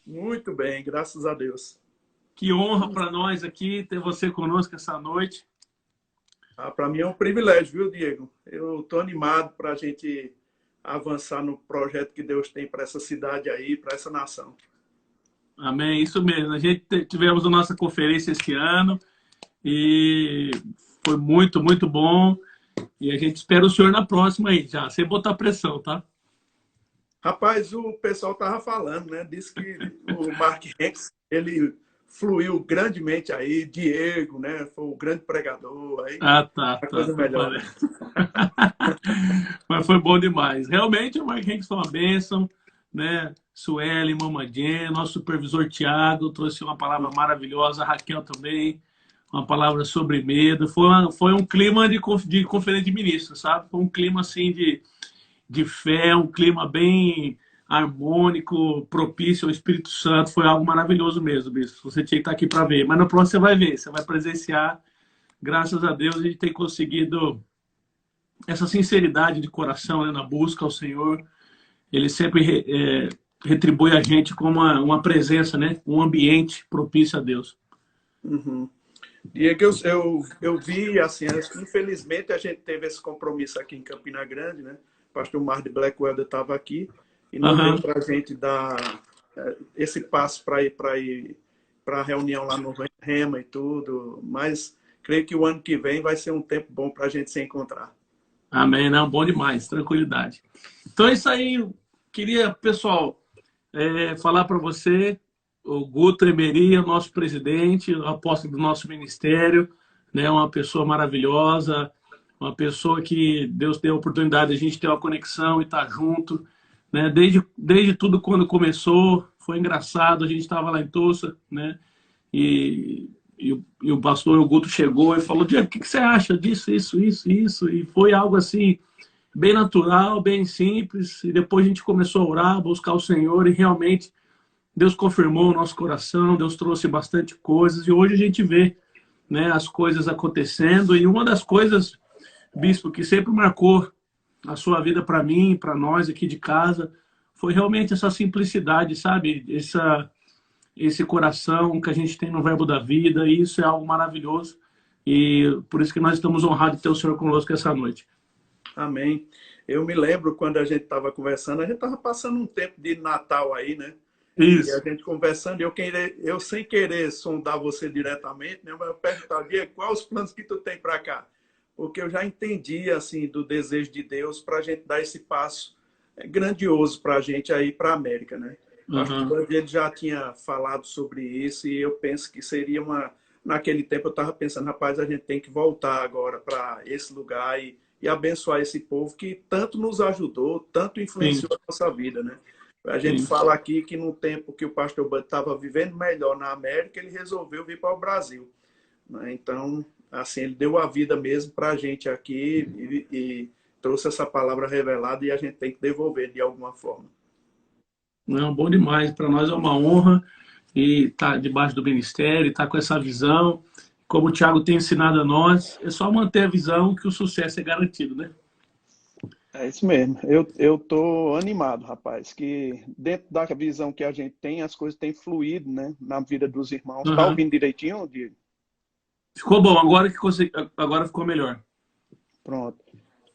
Muito bem, graças a Deus. Que honra para nós aqui ter você conosco essa noite. Para mim é um privilégio, viu, Diego? Eu estou animado para a gente avançar no projeto que Deus tem para essa cidade aí, para essa nação. Amém, isso mesmo. A gente tivemos a nossa conferência esse ano e foi muito, muito bom. E a gente espera o senhor na próxima aí, já, sem botar pressão, tá? Rapaz, o pessoal estava falando, né? Disse que o Mark Hanks, ele fluiu grandemente aí, Diego, né? Foi o grande pregador, aí Ah, tá, a tá, coisa tá. melhora. Mas foi bom demais. Realmente o Mark Hanks foi uma bênção, né? Sueli, Mamadien, nosso supervisor Tiago trouxe uma palavra maravilhosa, a Raquel também, uma palavra sobre medo. Foi um clima de conferência de ministros, sabe? Foi um clima assim de fé, um clima bem harmônico, propício ao Espírito Santo. Foi algo maravilhoso mesmo, bispo. Você tinha que estar aqui para ver. Mas no próximo você vai ver, você vai presenciar. Graças a Deus a gente tem conseguido essa sinceridade de coração, né, na busca ao Senhor. Ele sempre retribui a gente com uma presença, né, um ambiente propício a Deus. Uhum. Diego, eu vi, assim, infelizmente a gente teve esse compromisso aqui em Campina Grande, né? O pastor Mar de Blackwelder estava aqui e não deu Aham. para a gente dar esse passo para ir para a reunião lá no Rema e tudo, mas creio que o ano que vem vai ser um tempo bom para a gente se encontrar. Amém, não, bom demais, tranquilidade. Então é isso aí, queria, pessoal, falar para você, o Guto Emery, o nosso presidente, o apóstolo do nosso ministério, né, uma pessoa maravilhosa, uma pessoa que Deus deu a oportunidade de a gente ter uma conexão e estar junto, né, desde tudo quando começou, foi engraçado, a gente estava lá em Tulsa, né, e o pastor Guto chegou e falou, Diego, o que você acha disso, isso? E foi algo assim, bem natural, bem simples. E depois a gente começou a orar, buscar o Senhor e realmente Deus confirmou o nosso coração, Deus trouxe bastante coisas. E hoje a gente vê, né, as coisas acontecendo. E uma das coisas, bispo, que sempre marcou a sua vida para mim, para nós aqui de casa, foi realmente essa simplicidade, sabe? Esse coração que a gente tem no Verbo da Vida, e isso é algo maravilhoso. E por isso que nós estamos honrados de ter o Senhor conosco essa noite. Amém. Eu me lembro quando a gente estava conversando, a gente estava passando um tempo de Natal aí, né? E a Isso. gente conversando, eu sem querer sondar você diretamente, né? Mas eu perguntar, Diego, quais os planos que tu tem para cá? Porque eu já entendi, assim, do desejo de Deus para a gente dar esse passo grandioso para a gente aí para a América, né? O pastor Uhum. Bud, ele já tinha falado sobre isso e eu penso que seria uma... Naquele tempo eu estava pensando, rapaz, a gente tem que voltar agora para esse lugar e abençoar esse povo que tanto nos ajudou, tanto Sim, influenciou a nossa vida, né? A gente sim. fala aqui que no tempo que o pastor Bud estava vivendo melhor na América, ele resolveu vir para o Brasil, né? Então, assim, ele deu a vida mesmo para a gente aqui e trouxe essa palavra revelada e a gente tem que devolver de alguma forma. Não, bom demais. Para nós é uma honra e estar debaixo do ministério, estar com essa visão. Como o Thiago tem ensinado a nós, é só manter a visão que o sucesso é garantido, né? É isso mesmo. Eu tô animado, rapaz, que dentro da visão que a gente tem, as coisas têm fluído, né, na vida dos irmãos. Tá Uhum. ouvindo direitinho, Diego? Ficou bom, agora ficou melhor. Pronto.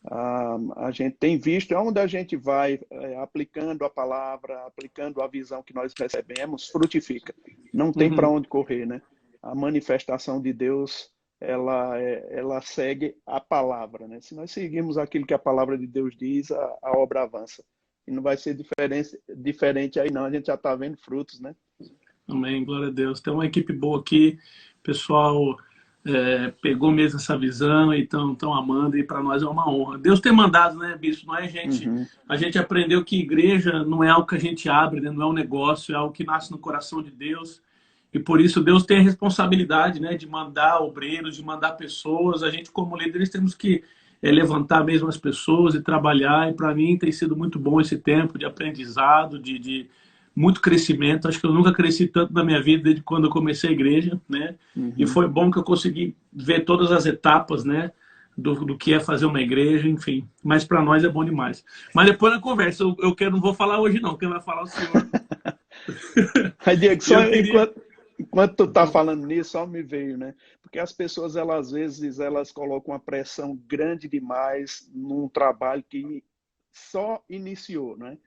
A gente tem visto onde a gente vai aplicando a palavra, aplicando a visão que nós recebemos, frutifica. Não tem para Uhum. onde correr, né? A manifestação de Deus, ela segue a palavra, né? Se nós seguimos aquilo que a palavra de Deus diz, a obra avança. E não vai ser diferente aí, não. A gente já está vendo frutos, né? Amém, glória a Deus. Tem uma equipe boa aqui, o pessoal pegou mesmo essa visão e estão amando, e para nós é uma honra. Deus tem mandado, né, bispo? Não é Uhum. a gente aprendeu que igreja não é algo que a gente abre, né? Não é um negócio, é algo que nasce no coração de Deus. E por isso Deus tem a responsabilidade, né, de mandar obreiros, de mandar pessoas. A gente, como líderes, temos que levantar mesmo as pessoas e trabalhar. E para mim tem sido muito bom esse tempo de aprendizado, de muito crescimento. Acho que eu nunca cresci tanto na minha vida desde quando eu comecei a igreja, né? E Uhum. foi bom que eu consegui ver todas as etapas, né? Do que é fazer uma igreja, enfim. Mas para nós é bom demais. Mas depois na conversa, eu quero, não vou falar hoje não, quem vai falar é o senhor. Aí, Diego, E só eu queria... enquanto tu tá falando nisso, só me veio, né? Porque as pessoas, elas, às vezes, elas colocam uma pressão grande demais num trabalho que só iniciou, né?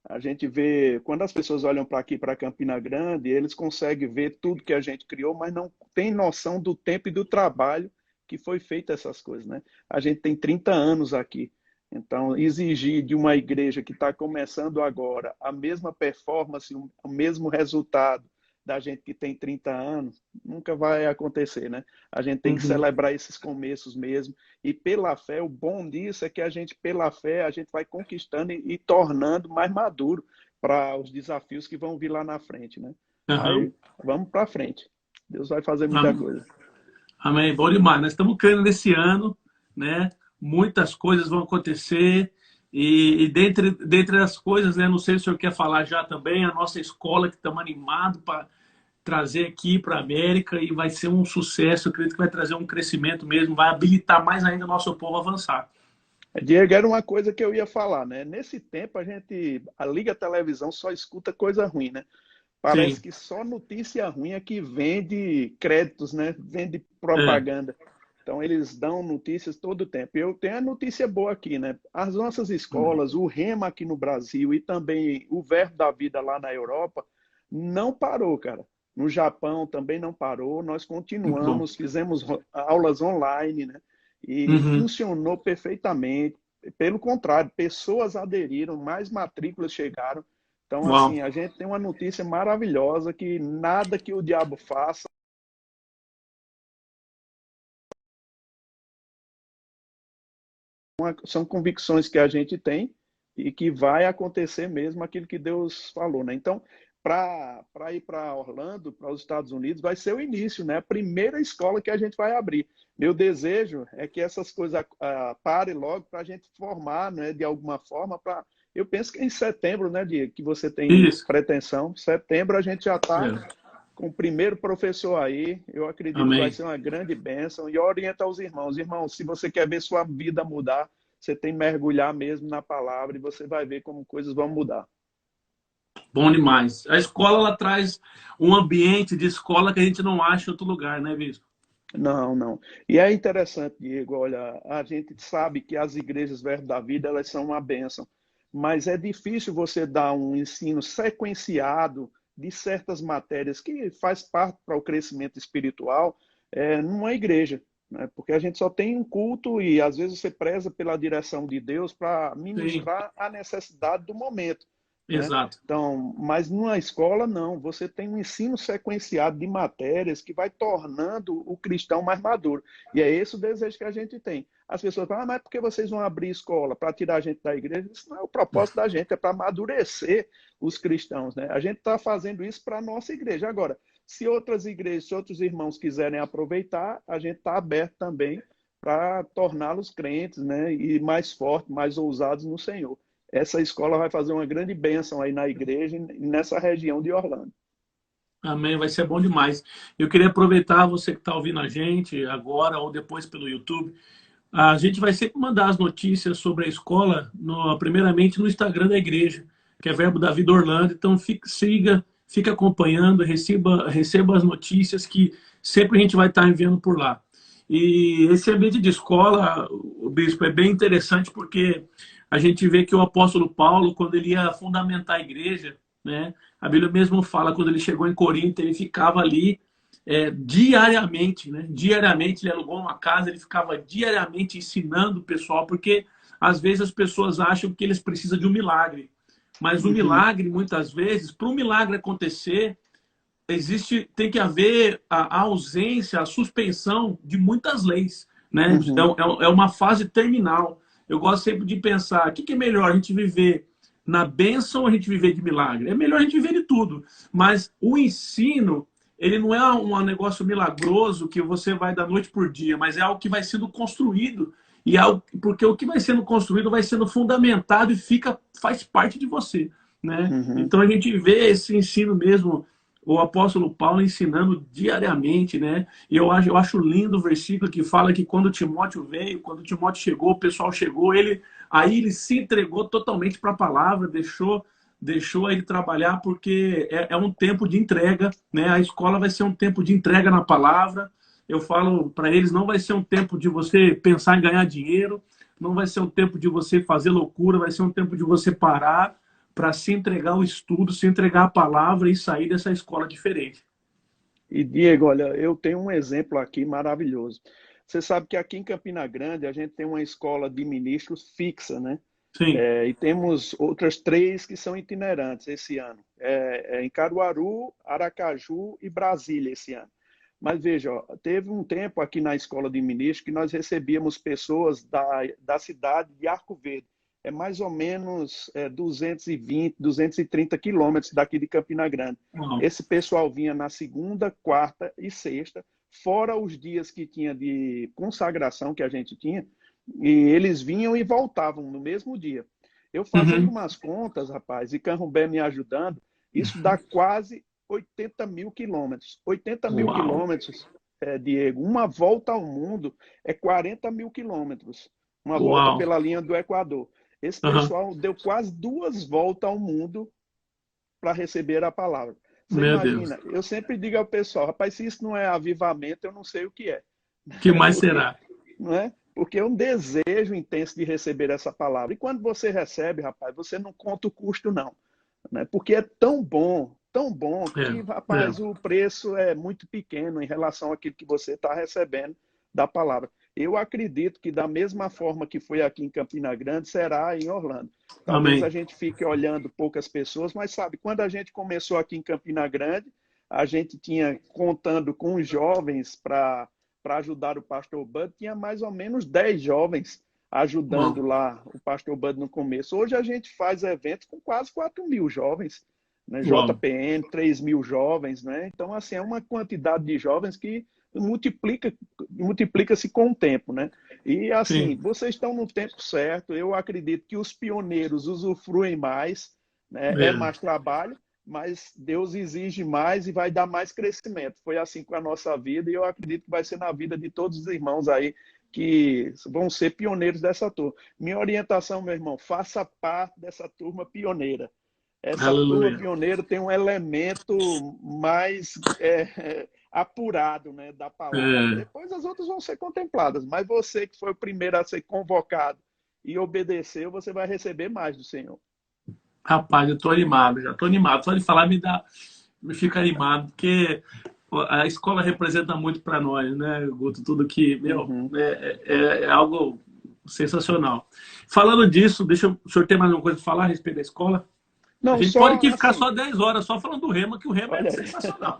A gente vê, quando as pessoas olham para aqui, para Campina Grande, eles conseguem ver tudo que a gente criou, mas não tem noção do tempo e do trabalho que foi feito essas coisas, né? A gente tem 30 anos aqui. Então, exigir de uma igreja que está começando agora a mesma performance, o mesmo resultado da gente que tem 30 anos, nunca vai acontecer, né? A gente tem que Uhum, celebrar esses começos mesmo. E pela fé, o bom disso é que a gente, pela fé, a gente vai conquistando e tornando mais maduro para os desafios que vão vir lá na frente, né? aham. Aí, vamos para frente. Deus vai fazer muita Am- coisa. Amém. Bom demais. Nós estamos crendo nesse ano, né? Muitas coisas vão acontecer. E dentre as coisas, né? Não sei se o senhor quer falar já também, a nossa escola que estamos animados para trazer aqui para a América e vai ser um sucesso. Eu acredito que vai trazer um crescimento mesmo, vai habilitar mais ainda o nosso povo a avançar. Diego, era uma coisa que eu ia falar, né? Nesse tempo, a gente, a liga televisão só escuta coisa ruim, né? Parece Sim. que só notícia ruim é que vende créditos, né? Vende É. propaganda. Então, eles dão notícias todo o tempo. Eu tenho a notícia boa aqui, né? As nossas escolas, o Rema aqui no Brasil e também o Verbo da Vida lá na Europa, não parou, cara. No Japão também não parou. Nós Muito bom. continuamos, fizemos aulas online, né? E Uhum. funcionou perfeitamente. Pelo contrário, pessoas aderiram, mais matrículas chegaram. Então, Uau. assim, a gente tem uma notícia maravilhosa que nada que o diabo faça são convicções que a gente tem e que vai acontecer mesmo aquilo que Deus falou, né? Então, para ir para Orlando, para os Estados Unidos, vai ser o início, né? A primeira escola que a gente vai abrir. Meu desejo é que essas coisas parem logo para a gente formar, né? De alguma forma, para eu penso que em setembro, né, Diego, que você tem Isso. pretensão, setembro a gente já está É. com o primeiro professor aí, eu acredito que vai Amém. ser uma grande bênção. E orienta os irmãos. Irmãos, se você quer ver sua vida mudar, você tem que mergulhar mesmo na palavra e você vai ver como coisas vão mudar. Bom demais. A escola ela traz um ambiente de escola que a gente não acha em outro lugar, né, Bispo? Não, não. E é interessante, Diego, olha, a gente sabe que as igrejas Verbo da Vida, elas são uma bênção, mas é difícil você dar um ensino sequenciado de certas matérias que faz parte para o crescimento espiritual numa igreja, né? Porque a gente só tem um culto e às vezes você preza pela direção de Deus para Sim, ministrar a necessidade do momento, né? exato. Então, mas numa escola não, você tem um ensino sequenciado de matérias que vai tornando o cristão mais maduro. E é esse o desejo que a gente tem. As pessoas falam, mas por que vocês vão abrir escola para tirar a gente da igreja? Isso não é o propósito da gente, é para amadurecer os cristãos, né? A gente está fazendo isso para a nossa igreja. Agora, se outras igrejas, se outros irmãos quiserem aproveitar, a gente está aberto também para torná-los crentes, né? E mais fortes, mais ousados no Senhor. Essa escola vai fazer uma grande bênção aí na igreja e nessa região de Orlando. Amém, vai ser bom demais. Eu queria aproveitar você que está ouvindo a gente agora ou depois pelo YouTube. A gente vai sempre mandar as notícias sobre a escola, primeiramente no Instagram da igreja, que é Verbo da Vida Orlando. Então, siga, fique acompanhando, receba as notícias que sempre a gente vai estar enviando por lá. E esse ambiente de escola, o bispo, é bem interessante porque a gente vê que o apóstolo Paulo, quando ele ia fundamentar a igreja, né, a Bíblia mesmo fala, quando ele chegou em Corinto, ele ficava ali diariamente, né? Diariamente ele alugou uma casa, ele ficava diariamente ensinando o pessoal, porque às vezes as pessoas acham que eles precisam de um milagre. Mas o Uhum, milagre, muitas vezes, para um milagre acontecer, tem que haver a ausência, a suspensão de muitas leis, né? uhum, É uma fase terminal. Eu gosto sempre de pensar, o que é melhor, a gente viver na bênção ou a gente viver de milagre? É melhor a gente viver de tudo, mas o ensino, ele não é um negócio milagroso que você vai da noite por dia, mas é algo que vai sendo construído, e é algo, porque o que vai sendo construído vai sendo fundamentado e faz parte de você, né? uhum. Então a gente vê esse ensino mesmo, o apóstolo Paulo ensinando diariamente, né? E eu acho lindo o versículo que fala que quando Timóteo veio, quando Timóteo chegou, o pessoal chegou, aí ele se entregou totalmente para a palavra, deixou deixou ele trabalhar porque é um tempo de entrega, né? A escola vai ser um tempo de entrega na palavra. Eu falo para eles, não vai ser um tempo de você pensar em ganhar dinheiro, não vai ser um tempo de você fazer loucura, vai ser um tempo de você parar para se entregar ao estudo, se entregar à palavra e sair dessa escola diferente. E Diego, olha, eu tenho um exemplo aqui maravilhoso. Você sabe que aqui em Campina Grande a gente tem uma escola de ministros fixa, né? Sim. E temos outras três que são itinerantes esse ano. Em Caruaru, Aracaju e Brasília esse ano. Mas veja, ó, teve um tempo aqui na escola de ministros que nós recebíamos pessoas da cidade de Arco Verde. É mais ou menos 220, 230 quilômetros daqui de Campina Grande. Uau. Esse pessoal vinha na segunda, quarta e sexta, fora os dias que tinha de consagração que a gente tinha, e eles vinham e voltavam no mesmo dia. Eu fazendo Uhum. umas contas, rapaz, e Canrumbé me ajudando, isso dá quase 80 mil quilômetros. 80 mil Uau. quilômetros, Diego, uma volta ao mundo é 40 mil quilômetros. Uma volta Uau. pela linha do Equador. Esse Uhum. pessoal deu quase 2 voltas ao mundo para receber a palavra. Você Meu Deus. imagina, eu sempre digo ao pessoal, rapaz, se isso não é avivamento, eu não sei o que é. O que mais Porque, será? não é? Porque é um desejo intenso de receber essa palavra. E quando você recebe, rapaz, você não conta o custo, não. Né? Porque é tão bom, que, É. rapaz, o preço é muito pequeno em relação àquilo que você está recebendo da palavra. Eu acredito que da mesma forma que foi aqui em Campina Grande, será em Orlando. Talvez a Amém. gente fique olhando poucas pessoas, mas sabe, quando a gente começou aqui em Campina Grande, a gente tinha, contando com os jovens para ajudar o pastor Bud, tinha mais ou menos 10 jovens ajudando Uau. lá o pastor Bud no começo. Hoje a gente faz eventos com quase 4 mil jovens, né? Uau. JPN, 3 mil jovens, né? Então, assim, é uma quantidade de jovens que multiplica-se com o tempo, né? E, assim, Sim. vocês estão no tempo certo, eu acredito que os pioneiros usufruem mais, né? É É. mais trabalho, mas Deus exige mais e vai dar mais crescimento. Foi assim com a nossa vida e eu acredito que vai ser na vida de todos os irmãos aí que vão ser pioneiros dessa turma. Minha orientação, meu irmão, faça parte dessa turma pioneira. Essa turma Aleluia. pioneira tem um elemento mais apurado, né, da palavra. É. Depois as outras vão ser contempladas, mas você que foi o primeiro a ser convocado e obedeceu, você vai receber mais do Senhor. Rapaz, eu tô animado, já tô animado. Só de falar me fica animado, porque a escola representa muito para nós, né, Guto? Tudo que, meu, Uhum. é algo sensacional. Falando disso, o senhor tem mais alguma coisa para falar a respeito da escola? A Não, gente pode só aqui ficar assim, só 10 horas só falando do Rema, que o Rema é olha aí. sensacional.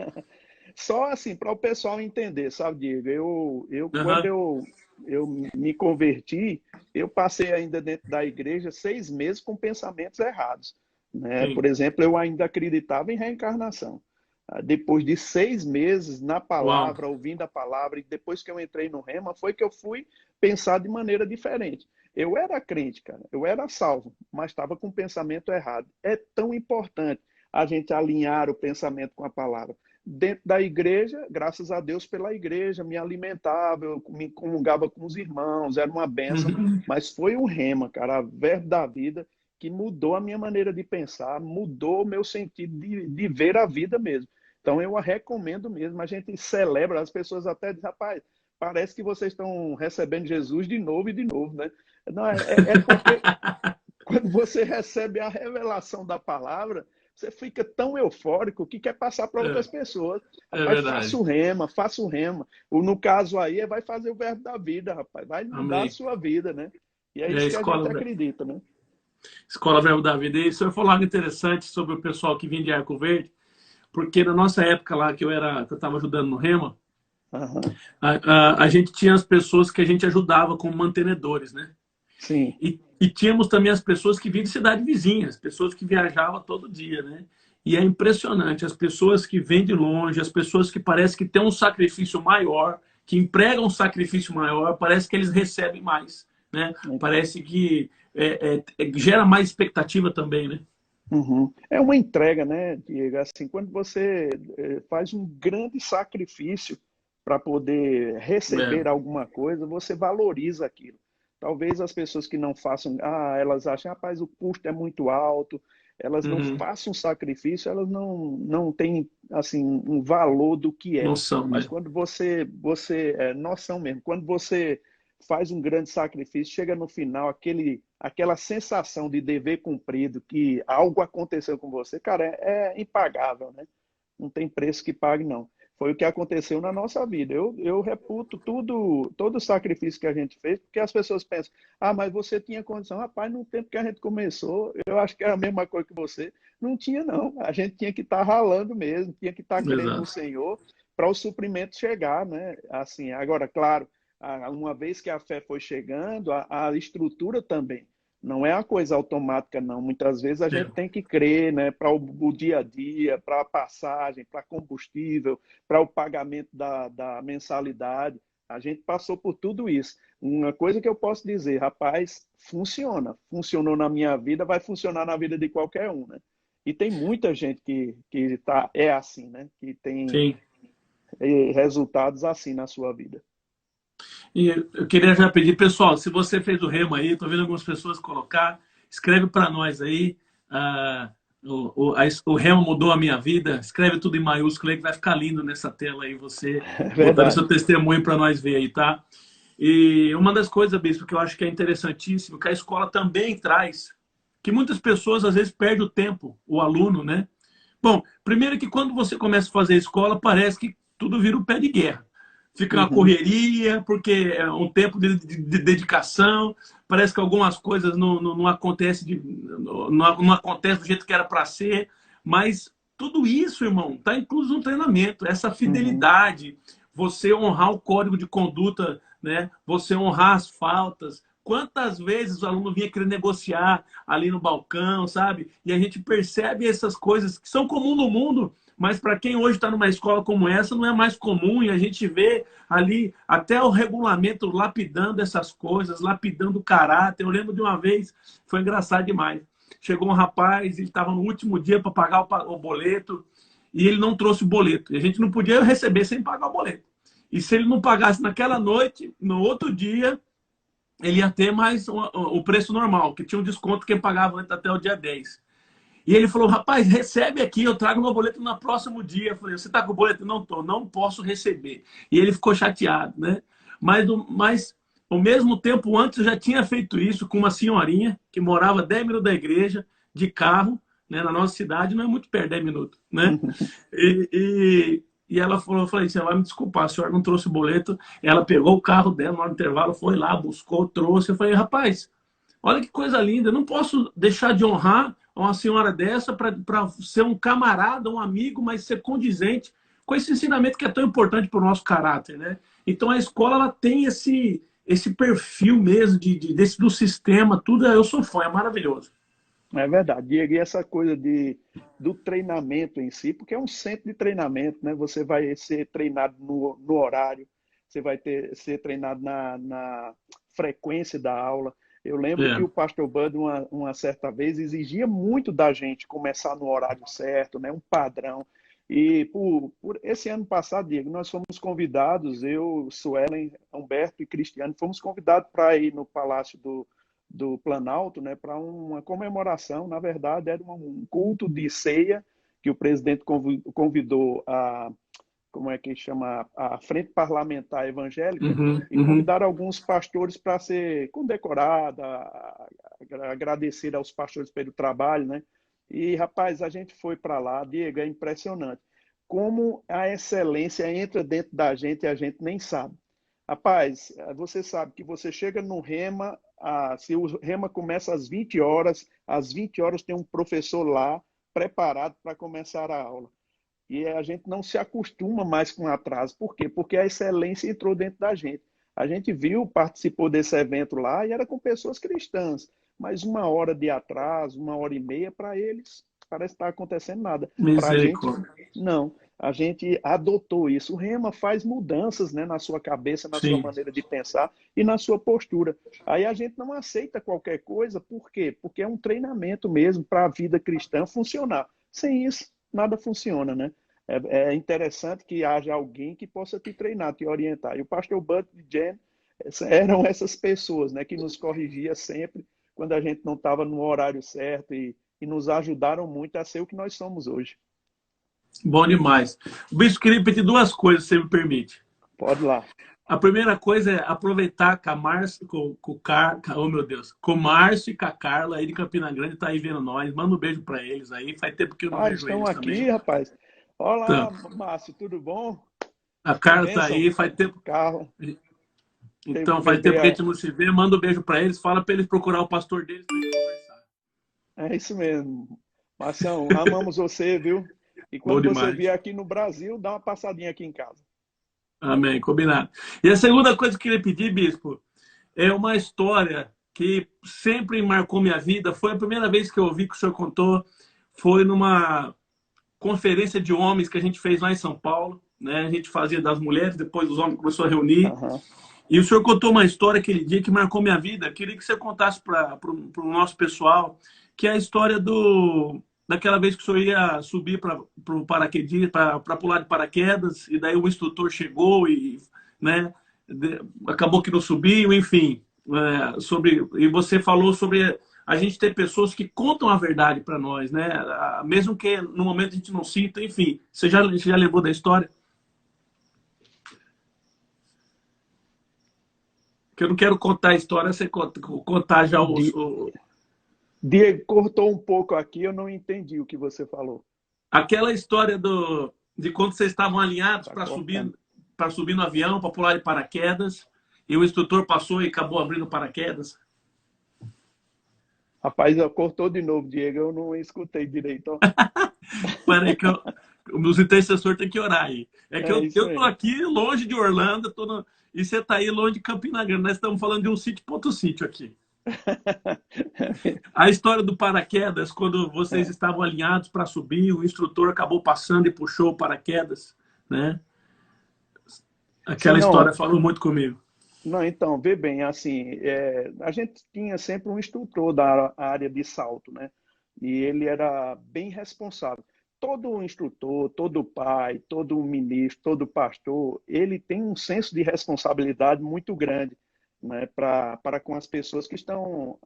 Só assim, para o pessoal entender, sabe, Diego? Quando Uhum. eu me converti, eu passei ainda dentro da igreja 6 meses com pensamentos errados. Né? Por Sim. exemplo, eu ainda acreditava em reencarnação. Depois de 6 meses na Uau. palavra, ouvindo a palavra, e depois que eu entrei no Rema, foi que eu fui pensar de maneira diferente. Eu era crente, cara, eu era salvo, mas estava com o pensamento errado. É tão importante a gente alinhar o pensamento com a palavra. Dentro da igreja, graças a Deus pela igreja, me alimentava, eu me comungava com os irmãos, era uma bênção, Uhum. mas foi o Rema, cara, a verbo da vida, que mudou a minha maneira de pensar, mudou o meu sentido de ver a vida mesmo. Então, eu a recomendo mesmo. A gente celebra, as pessoas até dizem, rapaz, parece que vocês estão recebendo Jesus de novo e de novo, né? Não, é porque quando você recebe a revelação da palavra, você fica tão eufórico que quer passar para outras pessoas. É Rapaz, faça verdade. o rema, faça o rema. No caso aí, vai fazer o verbo da vida, rapaz. Vai mudar a Amém. sua vida, né? E é É a isso que a gente escola, acredita, né? escola Verbo da Vida. E o senhor falou algo interessante sobre o pessoal que vinha de Arco Verde, porque na nossa época lá que eu estava ajudando no Rema, Aham. a gente tinha as pessoas que a gente ajudava como mantenedores, né? Sim. E tínhamos também as pessoas que vinham de cidade vizinha, as pessoas que viajavam todo dia, né? E é impressionante, as pessoas que vêm de longe, as pessoas que parece que têm um sacrifício maior, que empregam um sacrifício maior, parece que eles recebem mais, né? Parece que gera mais expectativa também, né? Uhum. É uma entrega, né, Diego? Assim, quando você faz um grande sacrifício para poder É. receber alguma coisa, você valoriza aquilo. Talvez as pessoas que não façam, elas acham, rapaz, o custo é muito alto, elas não Uhum. façam sacrifício, elas não têm assim um valor do que é. Noção, Mas né? quando você é noção mesmo, quando você faz um grande sacrifício, chega no final aquela sensação de dever cumprido, que algo aconteceu com você, cara, é impagável, né? Não tem preço que pague, não. Foi o que aconteceu na nossa vida. Eu reputo todo o sacrifício que a gente fez, porque as pessoas pensam, ah, mas você tinha condição. Rapaz, no tempo que a gente começou, eu acho que era a mesma coisa que você. Não tinha, não. A gente tinha que estar ralando mesmo, tinha que estar crendo no Exato. Senhor para o suprimento chegar, né? Assim, agora, claro, uma vez que a fé foi chegando, a estrutura também. Não é uma coisa automática, não. Muitas vezes a gente É. tem que crer, né, para o dia a dia, para a passagem, para combustível, para o pagamento da mensalidade. A gente passou por tudo isso. Uma coisa que eu posso dizer, rapaz, funciona. Funcionou na minha vida, vai funcionar na vida de qualquer um, né? E tem muita gente é assim, né? Que tem Sim. resultados assim na sua vida. E eu queria já pedir, pessoal, se você fez o remo aí, estou vendo algumas pessoas colocar, escreve para nós aí. ah, o remo mudou a minha vida. Escreve tudo em maiúsculo aí que vai ficar lindo nessa tela aí, você É botando seu verdade. testemunho para nós ver aí, tá? E uma das coisas, Bispo, que eu acho que é interessantíssimo, que a escola também traz, que muitas pessoas às vezes perdem o tempo, o aluno, né? Bom, primeiro que quando você começa a fazer escola, parece que tudo vira um pé de guerra. Fica uma Uhum, correria, porque é um tempo de dedicação, parece que algumas coisas não acontecem não acontece do jeito que era para ser, mas tudo isso, irmão, está incluso no treinamento, essa uhum, fidelidade, você honrar o código de conduta, né? Você honrar as faltas. Quantas vezes o aluno vinha querer negociar ali no balcão, sabe? E a gente percebe essas coisas que são comuns no mundo, mas para quem hoje está numa escola como essa, não é mais comum. E a gente vê ali até o regulamento lapidando essas coisas, lapidando o caráter. Eu lembro de uma vez, foi engraçado demais. Chegou um rapaz, ele estava no último dia para pagar o boleto e ele não trouxe o boleto. E a gente não podia receber sem pagar o boleto. E se ele não pagasse naquela noite, no outro dia, ele ia ter mais o preço normal, que tinha um desconto que pagava até o dia 10. E ele falou, rapaz, recebe aqui, eu trago meu boleto no próximo dia. Eu falei, você está com o boleto? Não estou, não posso receber. E ele ficou chateado, né? Mas ao mesmo tempo, antes eu já tinha feito isso com uma senhorinha que morava 10 minutos da igreja, de carro, né? Na nossa cidade não é muito perto, 10 minutos, né? uhum. E ela falou, eu falei, você vai me desculpar, a senhora não trouxe o boleto. Ela pegou o carro dela no intervalo, foi lá, buscou, trouxe. Eu falei, rapaz, olha que coisa linda, eu não posso deixar de honrar uma senhora dessa para ser um camarada, um amigo, mas ser condizente com esse ensinamento que é tão importante para o nosso caráter, né? Então a escola ela tem esse perfil mesmo do sistema, tudo. Eu sou fã, é maravilhoso. É verdade. Diego, e essa coisa do treinamento em si, porque é um centro de treinamento, né? Você vai ser treinado no horário, você vai ser treinado na frequência da aula. Eu lembro que É. o pastor Bud, uma certa vez, exigia muito da gente começar no horário certo, né? Um padrão. E por esse ano passado, Diego, nós fomos convidados, eu, Suelen, Humberto e Cristiano, fomos convidados para ir no Palácio do Planalto, né, para uma comemoração. Na verdade, era um culto de ceia que o presidente convidou como é que chama, a Frente Parlamentar Evangélica, Uhum, e uhum. convidaram alguns pastores para ser condecorada, agradecer aos pastores pelo trabalho, né? E, rapaz, a gente foi para lá, Diego, é impressionante. Como a excelência entra dentro da gente e a gente nem sabe. Rapaz, você sabe que você chega no Rema, se o Rema começa às 20 horas tem um professor lá preparado para começar a aula. E a gente não se acostuma mais com atraso. Por quê? Porque a excelência entrou dentro da gente. A gente viu, participou desse evento lá e era com pessoas cristãs. Mas uma hora de atraso, uma hora e meia, para eles, parece que está acontecendo nada. Para a gente, Misericórdia. não. A gente adotou isso. O Rema faz mudanças, né, na sua cabeça, na sua Sim. maneira de pensar e na sua postura. Aí a gente não aceita qualquer coisa, por quê? Porque é um treinamento mesmo para a vida cristã funcionar. Sem isso, nada funciona, né? É interessante que haja alguém que possa te treinar, te orientar. E o pastor Bud e Jen eram essas pessoas, né, que nos corrigia sempre quando a gente não estava no horário certo e nos ajudaram muito a ser o que nós somos hoje. Bom demais. Bispo, queria pedir duas coisas, se você me permite. Pode lá. A primeira coisa é aproveitar com a Márcio, oh meu Deus, com o Márcio e com a Carla aí de Campina Grande, tá aí vendo nós. Manda um beijo para eles aí. Faz tempo que eu não Eles vejo estão eles aqui, também. rapaz. Olá, Então, Márcio, tudo bom? a Que Carla tá bênção, aí, faz tempo. Carla. Teve Então, um faz tempo que a bebê. gente não se vê. Manda um beijo para eles, fala para eles procurar o pastor deles pra gente conversar. É isso mesmo. Marcião, amamos você, viu? E Bom quando você demais. vier aqui no Brasil, dá uma passadinha aqui em casa. Amém, combinado. E a segunda coisa que eu queria pedir, Bispo, é uma história que sempre marcou minha vida. Foi a primeira vez que eu ouvi que o senhor contou. Foi numa conferência de homens que a gente fez lá em São Paulo. Né? A gente fazia das mulheres, depois os homens começaram a reunir. Aham. E o senhor contou uma história aquele dia que marcou minha vida. Queria que você contasse para o nosso pessoal, que é a história daquela vez que o senhor ia subir para o paraquedismo, para pular de paraquedas, e daí o instrutor chegou e, né, acabou que não subiu, enfim. E você falou sobre a gente ter pessoas que contam a verdade para nós, né? Mesmo que no momento a gente não sinta, enfim. Você já lembrou da história? Que eu não quero contar a história, você contar já Diego, cortou um pouco aqui, eu não entendi o que você falou. aquela história de quando vocês estavam alinhados Tá para cortando. subir no avião, para pular de paraquedas, e o instrutor passou e acabou abrindo paraquedas. Rapaz, cortou de novo, Diego, eu não escutei direito. Ó. Peraí que os intercessores têm que orar aí. É que É eu isso tô mesmo. aqui longe de Orlando, e você tá aí longe de Campina Grande. Nós estamos falando de um sítio para outro sítio aqui. A história do paraquedas, quando vocês É. estavam alinhados para subir, o instrutor acabou passando e puxou o paraquedas, né? Sim, Aquela história não, falou muito comigo. não, então, vê bem, assim, a gente tinha sempre um instrutor da área de salto, né? E ele era bem responsável. Todo instrutor, todo pai, todo ministro, todo pastor, ele tem um senso de responsabilidade muito grande, né, para com as pessoas que estão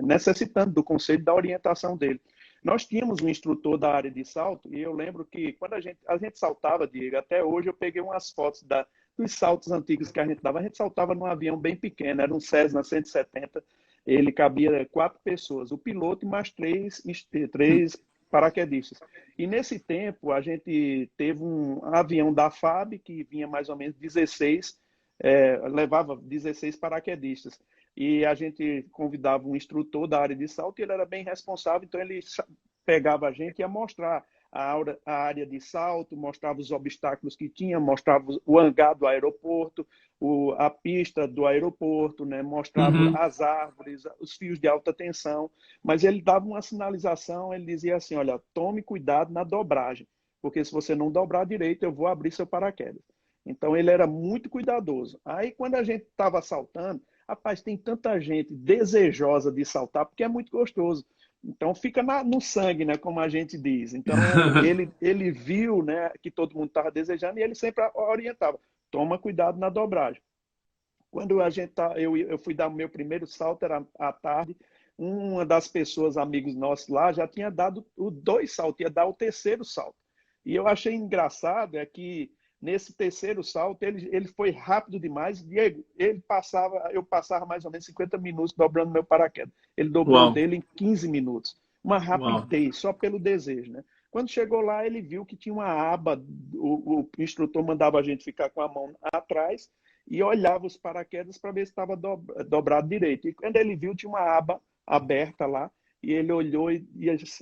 necessitando do conselho e da orientação dele. Nós tínhamos um instrutor da área de salto e eu lembro que quando a gente saltava, Diego, até hoje eu peguei umas fotos dos saltos antigos que a gente saltava num avião bem pequeno, era um Cessna 170, ele cabia 4 pessoas, o piloto e mais três paraquedistas. E nesse tempo a gente teve um avião da FAB que vinha mais ou menos 16, levava 16 paraquedistas. E a gente convidava um instrutor da área de salto e ele era bem responsável, então ele pegava a gente e ia mostrar a área de salto, mostrava os obstáculos que tinha, mostrava o hangar do aeroporto, a pista do aeroporto, né? Mostrava Uhum. as árvores, os fios de alta tensão, mas ele dava uma sinalização, ele dizia assim, olha, tome cuidado na dobragem, porque se você não dobrar direito, eu vou abrir seu paraquedas. Então ele era muito cuidadoso. Aí quando a gente estava saltando, rapaz, tem tanta gente desejosa de saltar, porque é muito gostoso. Então fica no sangue, né, como a gente diz. Então ele viu, né, que todo mundo estava desejando e ele sempre orientava: toma cuidado na dobragem. Quando eu fui dar o meu primeiro salto, era à tarde, uma das pessoas, amigos nossos lá, já tinha dado os 2 saltos, ia dar o terceiro salto. E eu achei engraçado que nesse terceiro salto ele foi rápido demais. Diego, eu passava mais ou menos 50 minutos dobrando meu paraquedas. Ele dobrou o Uau, dele em 15 minutos. Uma uau. rapidez, só pelo desejo, né? Quando chegou lá, ele viu que tinha uma aba, o instrutor mandava a gente ficar com a mão atrás e olhava os paraquedas para ver se estava dobrado direito. E quando ele viu, tinha uma aba aberta lá, e ele olhou e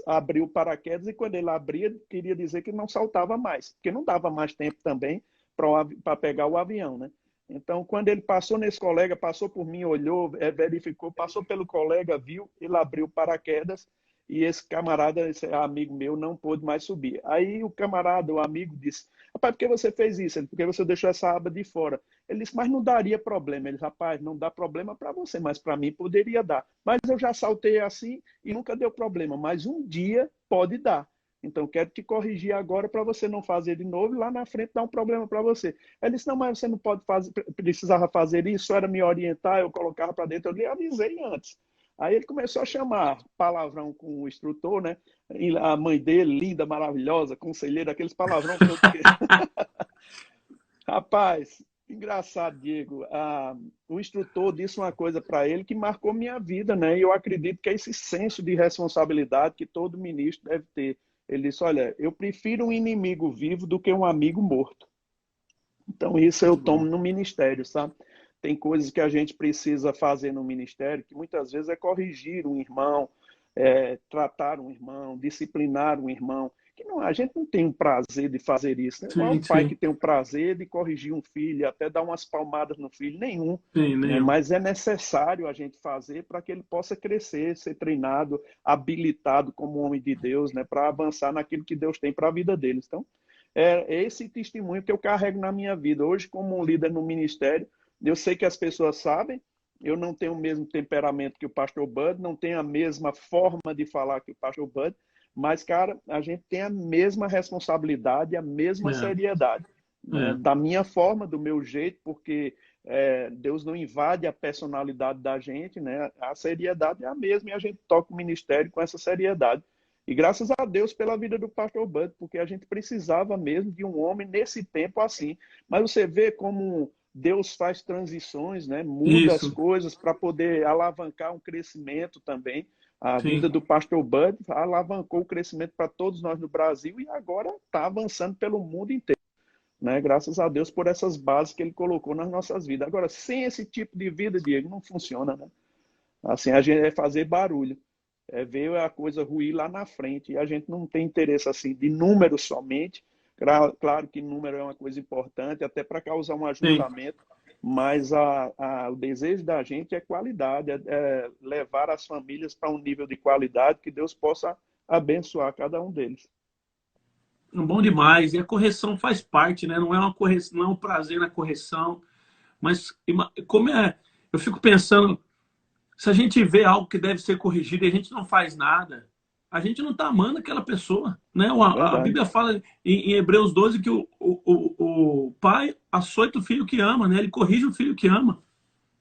abriu o paraquedas, e quando ele abria, queria dizer que não saltava mais, porque não dava mais tempo também para pegar o avião, né? Então, quando ele passou nesse colega, passou por mim, olhou, verificou, passou pelo colega, viu, ele abriu o paraquedas, e esse camarada, esse amigo meu, não pôde mais subir. Aí o camarada, o amigo, disse: rapaz, por que você fez isso? Ele: porque você deixou essa aba de fora. Ele disse: mas não daria problema. Ele disse: rapaz, não dá problema para você, mas para mim poderia dar. Mas eu já saltei assim e nunca deu problema. Mas um dia pode dar. Então, quero te corrigir agora para você não fazer de novo e lá na frente dar um problema para você. Ele disse: não, mas você não pode fazer, precisava fazer isso, só era me orientar, eu colocava para dentro. Eu lhe avisei antes. Aí ele começou a chamar palavrão com o instrutor, né? E a mãe dele, linda, maravilhosa, conselheira, aqueles palavrão todos que... Rapaz, engraçado, Diego. O instrutor disse uma coisa para ele que marcou minha vida, né? E eu acredito que é esse senso de responsabilidade que todo ministro deve ter. Ele disse: olha, eu prefiro um inimigo vivo do que um amigo morto. Então, isso eu Muito tomo bom. no ministério, sabe? Tem coisas que a gente precisa fazer no ministério que muitas vezes é corrigir um irmão, tratar um irmão, disciplinar um irmão. Que não, a gente não tem um prazer de fazer isso, né? Qual é o Sim, pai que sim. tem o prazer de corrigir um filho, até dar umas palmadas no filho? Nenhum, Sim, né? nenhum. Mas é necessário a gente fazer para que ele possa crescer, ser treinado, habilitado como homem de Deus, né? Para avançar naquilo que Deus tem para a vida deles. Então, é esse testemunho que eu carrego na minha vida. Hoje, como um líder no ministério, eu sei que as pessoas sabem, eu não tenho o mesmo temperamento que o pastor Bud, não tenho a mesma forma de falar que o pastor Bud, mas, cara, a gente tem a mesma responsabilidade, a mesma É, seriedade, né? é. Da minha forma, do meu jeito, porque Deus não invade a personalidade da gente, né? A seriedade é a mesma e a gente toca o ministério com essa seriedade. E graças a Deus pela vida do pastor Bud, porque a gente precisava mesmo de um homem nesse tempo assim. Mas você vê como Deus faz transições, né? Muda as Isso, coisas para poder alavancar um crescimento também. A sim. vida do pastor Bud alavancou o crescimento para todos nós no Brasil e agora está avançando pelo mundo inteiro, né? Graças a Deus por essas bases que ele colocou nas nossas vidas. Agora, sem esse tipo de vida, Diego, não funciona, né? Assim, a gente é fazer barulho, ver a coisa ruir lá na frente. E a gente não tem interesse assim de número somente. Claro que número é uma coisa importante, até para causar um Sim. ajuntamento, mas o desejo da gente é qualidade, levar as famílias para um nível de qualidade que Deus possa abençoar cada um deles. Bom demais. E a correção faz parte, né? Não é uma correção, não é um prazer na correção, mas como é, eu fico pensando, se a gente vê algo que deve ser corrigido e a gente não faz nada, a gente não está amando aquela pessoa, né? A Verdade, Bíblia fala em Hebreus 12 que o pai açoita o filho que ama, né? Ele corrige o filho que ama.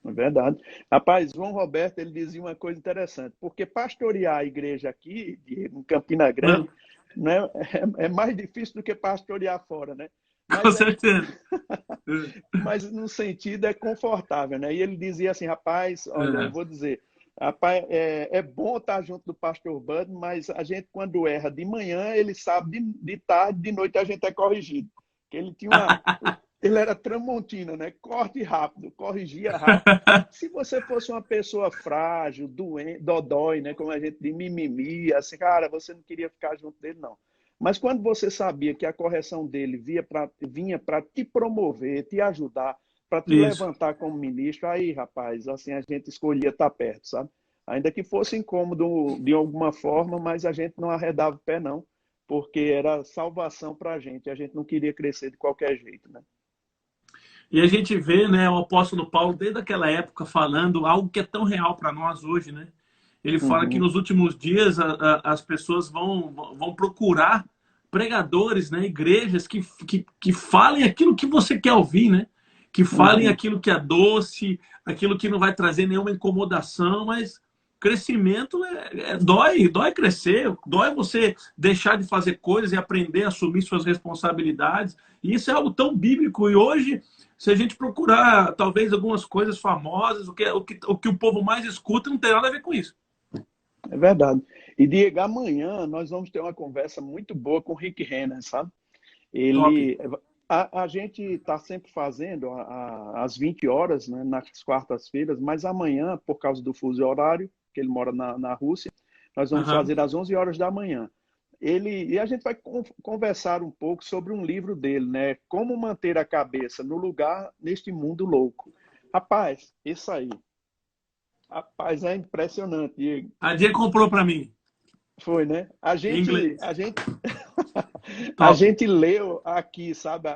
é verdade. Rapaz, João Roberto, ele dizia uma coisa interessante, porque pastorear a igreja aqui, em Campina Né? Grande, né, é mais difícil do que pastorear fora, né? Com Mas certeza. mas no sentido é confortável, né? E ele dizia assim, rapaz, olha, eu É. vou dizer, rapaz, é bom estar junto do pastor Bud, mas a gente quando erra de manhã, ele sabe de tarde, de noite a gente é corrigido. Que ele tinha ele era tramontina, né? Corte rápido, corrigia rápido. Se você fosse uma pessoa frágil, doente, dodói, né? Como a gente diz, mimimi, assim, cara, você não queria ficar junto dele, não. Mas quando você sabia que a correção dele vinha para te promover, te ajudar, para te Isso. levantar como ministro, aí, rapaz, assim a gente escolhia estar perto, sabe? Ainda que fosse incômodo de alguma forma, mas a gente não arredava o pé, não, porque era salvação para a gente não queria crescer de qualquer jeito, né? E a gente vê, né, o apóstolo Paulo desde aquela época falando algo que é tão real para nós hoje, né? Ele fala que Uhum, nos últimos dias as pessoas vão procurar pregadores, né, igrejas que falem aquilo que você quer ouvir, né? Que falem uhum. aquilo que é doce, aquilo que não vai trazer nenhuma incomodação, mas crescimento dói crescer, dói você deixar de fazer coisas e aprender a assumir suas responsabilidades. E isso é algo tão bíblico. E hoje, se a gente procurar talvez algumas coisas famosas, o que o povo mais escuta não tem nada a ver com isso. É verdade. E Diego, amanhã nós vamos ter uma conversa muito boa com o Rick Renner, sabe? Top. Ele, a gente está sempre fazendo às 20 horas, né, nas quartas-feiras, mas amanhã, por causa do fuso horário, que ele mora na Rússia, nós vamos Uhum. fazer às 11 horas da manhã. E a gente vai conversar um pouco sobre um livro dele, né? Como manter a cabeça no lugar neste mundo louco. Rapaz, isso aí. Rapaz, é impressionante, Diego. A Dia comprou para mim, Foi, né? em inglês. A Top. gente leu aqui, sabe?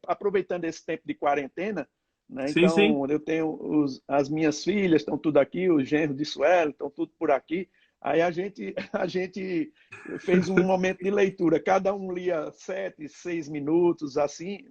Aproveitando esse tempo de quarentena, né? Sim, sim. Então, eu tenho as minhas filhas, estão tudo aqui, os genros de Sueli, estão tudo por aqui. Aí a gente fez um momento de leitura. Cada um lia 7, 6 minutos, assim,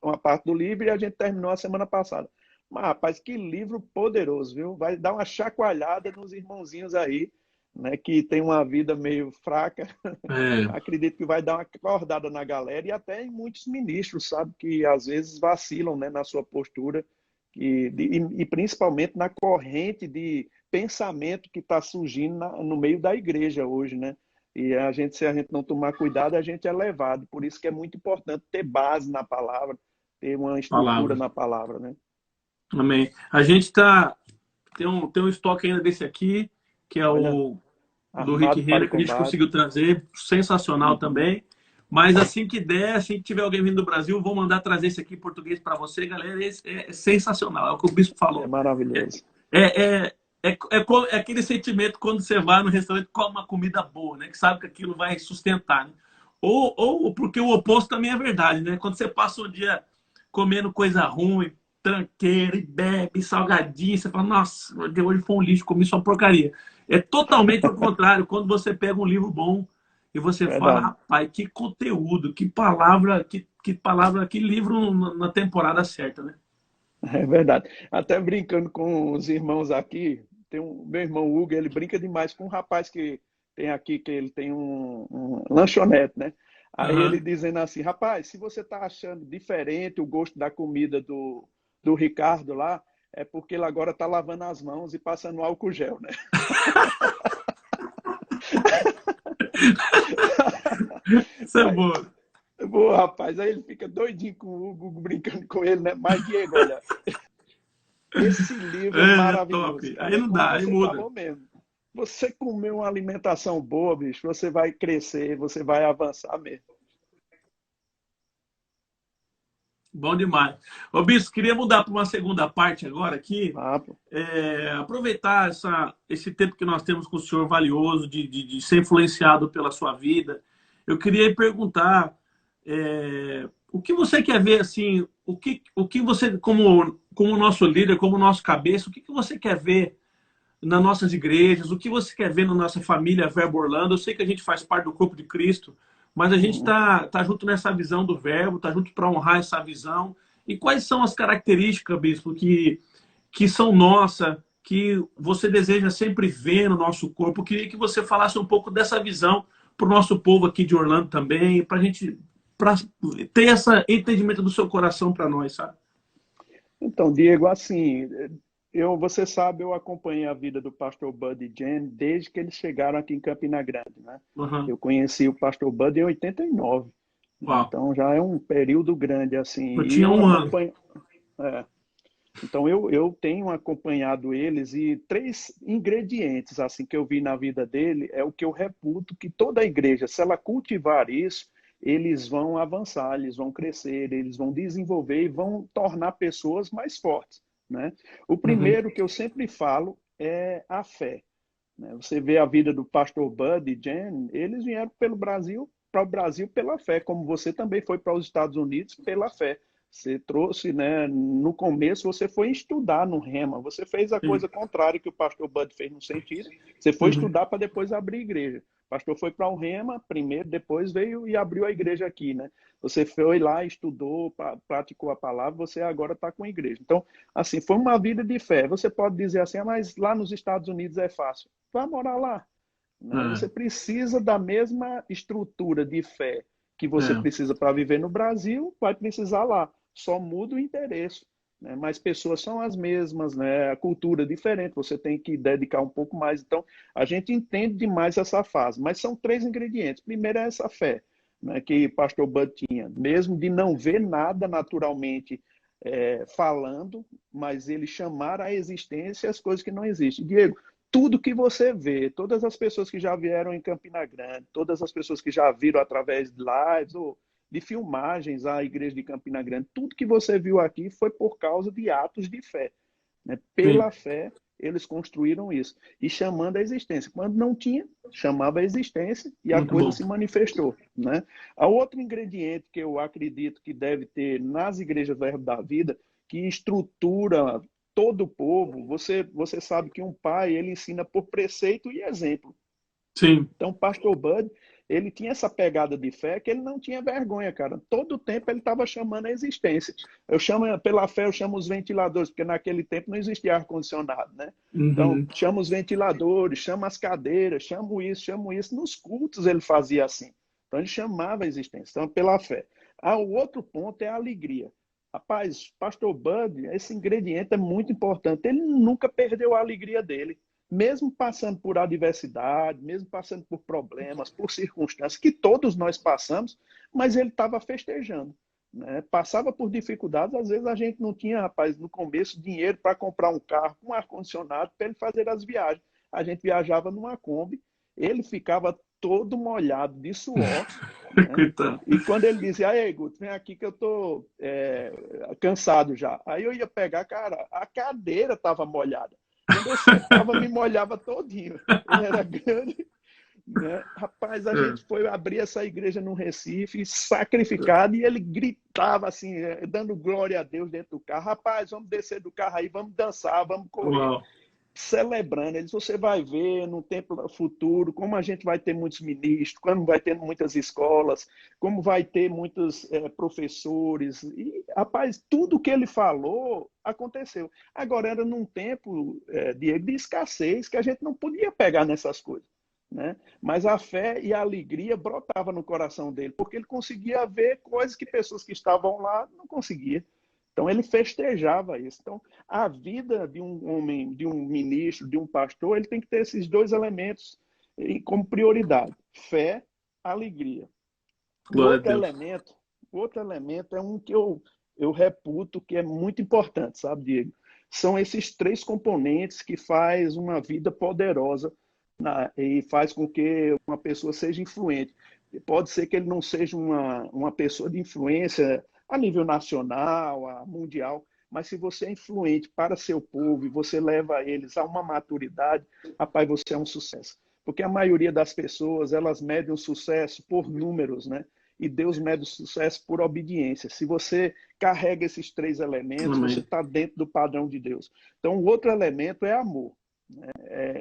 uma parte do livro, e a gente terminou a semana passada. Mas, rapaz, que livro poderoso, viu? Vai dar uma chacoalhada nos irmãozinhos aí, né, que tem uma vida meio fraca. É, Acredito que vai dar uma acordada na galera e até em muitos ministros, sabe, que às vezes vacilam, né, na sua postura e principalmente na corrente de pensamento que está surgindo no meio da igreja hoje, né? E a gente, se a gente não tomar cuidado, a gente é levado. Por isso que é muito importante ter base na palavra, ter uma estrutura palavra. na palavra, né? Amém. A gente tem um estoque ainda desse aqui, que é Olha, o do Rick armado para o Renner, que a gente combate. conseguiu trazer, sensacional Uhum. também. Mas assim que der, assim que tiver alguém vindo do Brasil, vou mandar trazer esse aqui em português para você, galera. Esse é sensacional, é o que o Bispo É falou. maravilhoso. É aquele sentimento quando você vai no restaurante com uma comida boa, né? Que sabe que aquilo vai sustentar, né? Ou porque o oposto também é verdade, né? Quando você passa um dia comendo coisa ruim, tranqueira, e bebe, salgadinho, você fala, nossa, hoje foi um lixo, comi só porcaria. É totalmente o contrário, quando você pega um livro bom e você fala, Verdade. rapaz, que conteúdo, que palavra, que livro na temporada certa, né? É verdade. Até brincando com os irmãos aqui, tem meu irmão Hugo, ele brinca demais com um rapaz que tem aqui, que ele tem um lanchonete, né? Aí ele Aham. dizendo assim, rapaz, se você está achando diferente o gosto da comida do Ricardo lá, é porque ele agora está lavando as mãos e passando álcool gel, né? Isso é boa. Boa, rapaz. Aí ele fica doidinho com o Hugo, brincando com ele, né? Mas, Diego, olha, esse livro é É maravilhoso, top. cara. Aí É não como dá, aí você muda. falou mesmo. Você comer uma alimentação boa, bicho, você vai crescer, você vai avançar mesmo. Bom demais. Ô, Bispo, queria mudar para uma segunda parte agora aqui. Ah, pô. Aproveitar esse tempo que nós temos com o senhor valioso, de ser influenciado pela sua vida. Eu queria perguntar o que você quer ver, assim, o que você, como nosso líder, como nosso cabeça, o que você quer ver nas nossas igrejas, o que você quer ver na nossa família Verbo Orlando. Eu sei que a gente faz parte do corpo de Cristo, mas a gente Uhum. tá junto nessa visão do Verbo, tá junto para honrar essa visão. E quais são as características, Bispo, que são nossas, que você deseja sempre ver no nosso corpo? Eu queria que você falasse um pouco dessa visão para o nosso povo aqui de Orlando também, para a gente ter esse entendimento do seu coração para nós, sabe? Então, Diego, assim, você sabe, eu acompanhei a vida do pastor Bud e Jen desde que eles chegaram aqui em Campina Grande, né? Uhum. Eu conheci o pastor Bud em 89, né? Uau. Então já é um período grande, assim, Eu e tinha eu um ano. acompanho. é, Então, eu tenho acompanhado eles e três ingredientes assim que eu vi na vida dele é o que eu reputo que toda a igreja, se ela cultivar isso, eles vão avançar, eles vão crescer, eles vão desenvolver e vão tornar pessoas mais fortes, né? O Uhum. primeiro que eu sempre falo é a fé, né? Você vê a vida do pastor Bud e Jen, eles vieram pelo Brasil para o Brasil pela fé, como você também foi para os Estados Unidos pela fé. Você trouxe, né? No começo você foi estudar no Rema, você fez a Sim. coisa contrária que o pastor Bud fez no sentido. Você foi Uhum. estudar para depois abrir igreja. O pastor foi para o Rema primeiro, depois veio e abriu a igreja aqui, né? Você foi lá, estudou, praticou a palavra, você agora está com a igreja. Então, assim, foi uma vida de fé. Você pode dizer assim, mas lá nos Estados Unidos é fácil. Vai morar lá, né? É, Você precisa da mesma estrutura de fé que você é. precisa para viver no Brasil, vai precisar lá. Só muda o endereço, né? Mas pessoas são as mesmas, né? A cultura é diferente, você tem que dedicar um pouco mais. Então, a gente entende demais essa fase, mas são três ingredientes. Primeiro é essa fé, né, que o pastor Bud tinha, mesmo de não ver nada naturalmente falando, mas ele chamar à existência as coisas que não existem. Diego, tudo que você vê, todas as pessoas que já vieram em Campina Grande, todas as pessoas que já viram através de lives ou de filmagens à igreja de Campina Grande, tudo que você viu aqui foi por causa de atos de fé, né? Sim. Pela fé, eles construíram isso. E chamando a existência. Quando não tinha, chamava a existência e a Muito coisa bom. se manifestou, né? A outro ingrediente que eu acredito que deve ter nas igrejas Verbo da Vida, que estrutura todo o povo, você sabe que um pai, ele ensina por preceito e exemplo. Sim. Então, Pastor Bud, ele tinha essa pegada de fé que ele não tinha vergonha, cara. Todo tempo ele estava chamando a existência. Pela fé, eu chamo os ventiladores, porque naquele tempo não existia ar-condicionado, né? Então, Uhum. chamo os ventiladores, chamo as cadeiras, chamo isso, chamo isso. Nos cultos ele fazia assim. Então, ele chamava a existência. Então, pela fé. O outro ponto é a alegria. Rapaz, Pastor Bud, esse ingrediente é muito importante. Ele nunca perdeu a alegria dele. Mesmo passando por adversidade, mesmo passando por problemas, por circunstâncias que todos nós passamos, mas ele estava festejando, né? Passava por dificuldades, às vezes a gente não tinha, rapaz, no começo, dinheiro para comprar um carro com ar-condicionado para ele fazer as viagens. A gente viajava numa Kombi, ele ficava todo molhado de suor, né? Coitado. E quando ele dizia, ei, Guto, vem aqui que eu estou cansado já. Aí eu ia pegar, cara, a cadeira estava molhada. Quando eu sentava, me molhava todinho. Ele era grande, né? Rapaz, a gente foi abrir essa igreja no Recife, sacrificado, e ele gritava assim, dando glória a Deus dentro do carro. Rapaz, vamos descer do carro aí, vamos dançar, vamos correr. Uau. Celebrando. Ele disse, você vai ver no tempo futuro como a gente vai ter muitos ministros, como vai ter muitas escolas, como vai ter muitos professores. E, rapaz, tudo que ele falou aconteceu. Agora, era num tempo, de escassez, que a gente não podia pegar nessas coisas, né? Mas a fé e a alegria brotava no coração dele, porque ele conseguia ver coisas que pessoas que estavam lá não conseguiam. Então, ele festejava isso. Então, a vida de um homem, de um ministro, de um pastor, ele tem que ter esses dois elementos como prioridade: fé, alegria. E Glória a Deus. outro elemento é um que eu reputo que é muito importante, sabe, Diego? São esses três componentes que faz uma vida poderosa e faz com que uma pessoa seja influente. Pode ser que ele não seja uma pessoa de influência a nível nacional, mundial, mas se você é influente para seu povo e você leva eles a uma maturidade, rapaz, você é um sucesso. Porque a maioria das pessoas, elas medem o sucesso por números, né? E Deus mede o sucesso por obediência. Se você carrega esses três elementos, Amém. você está dentro do padrão de Deus. Então, o outro elemento é amor.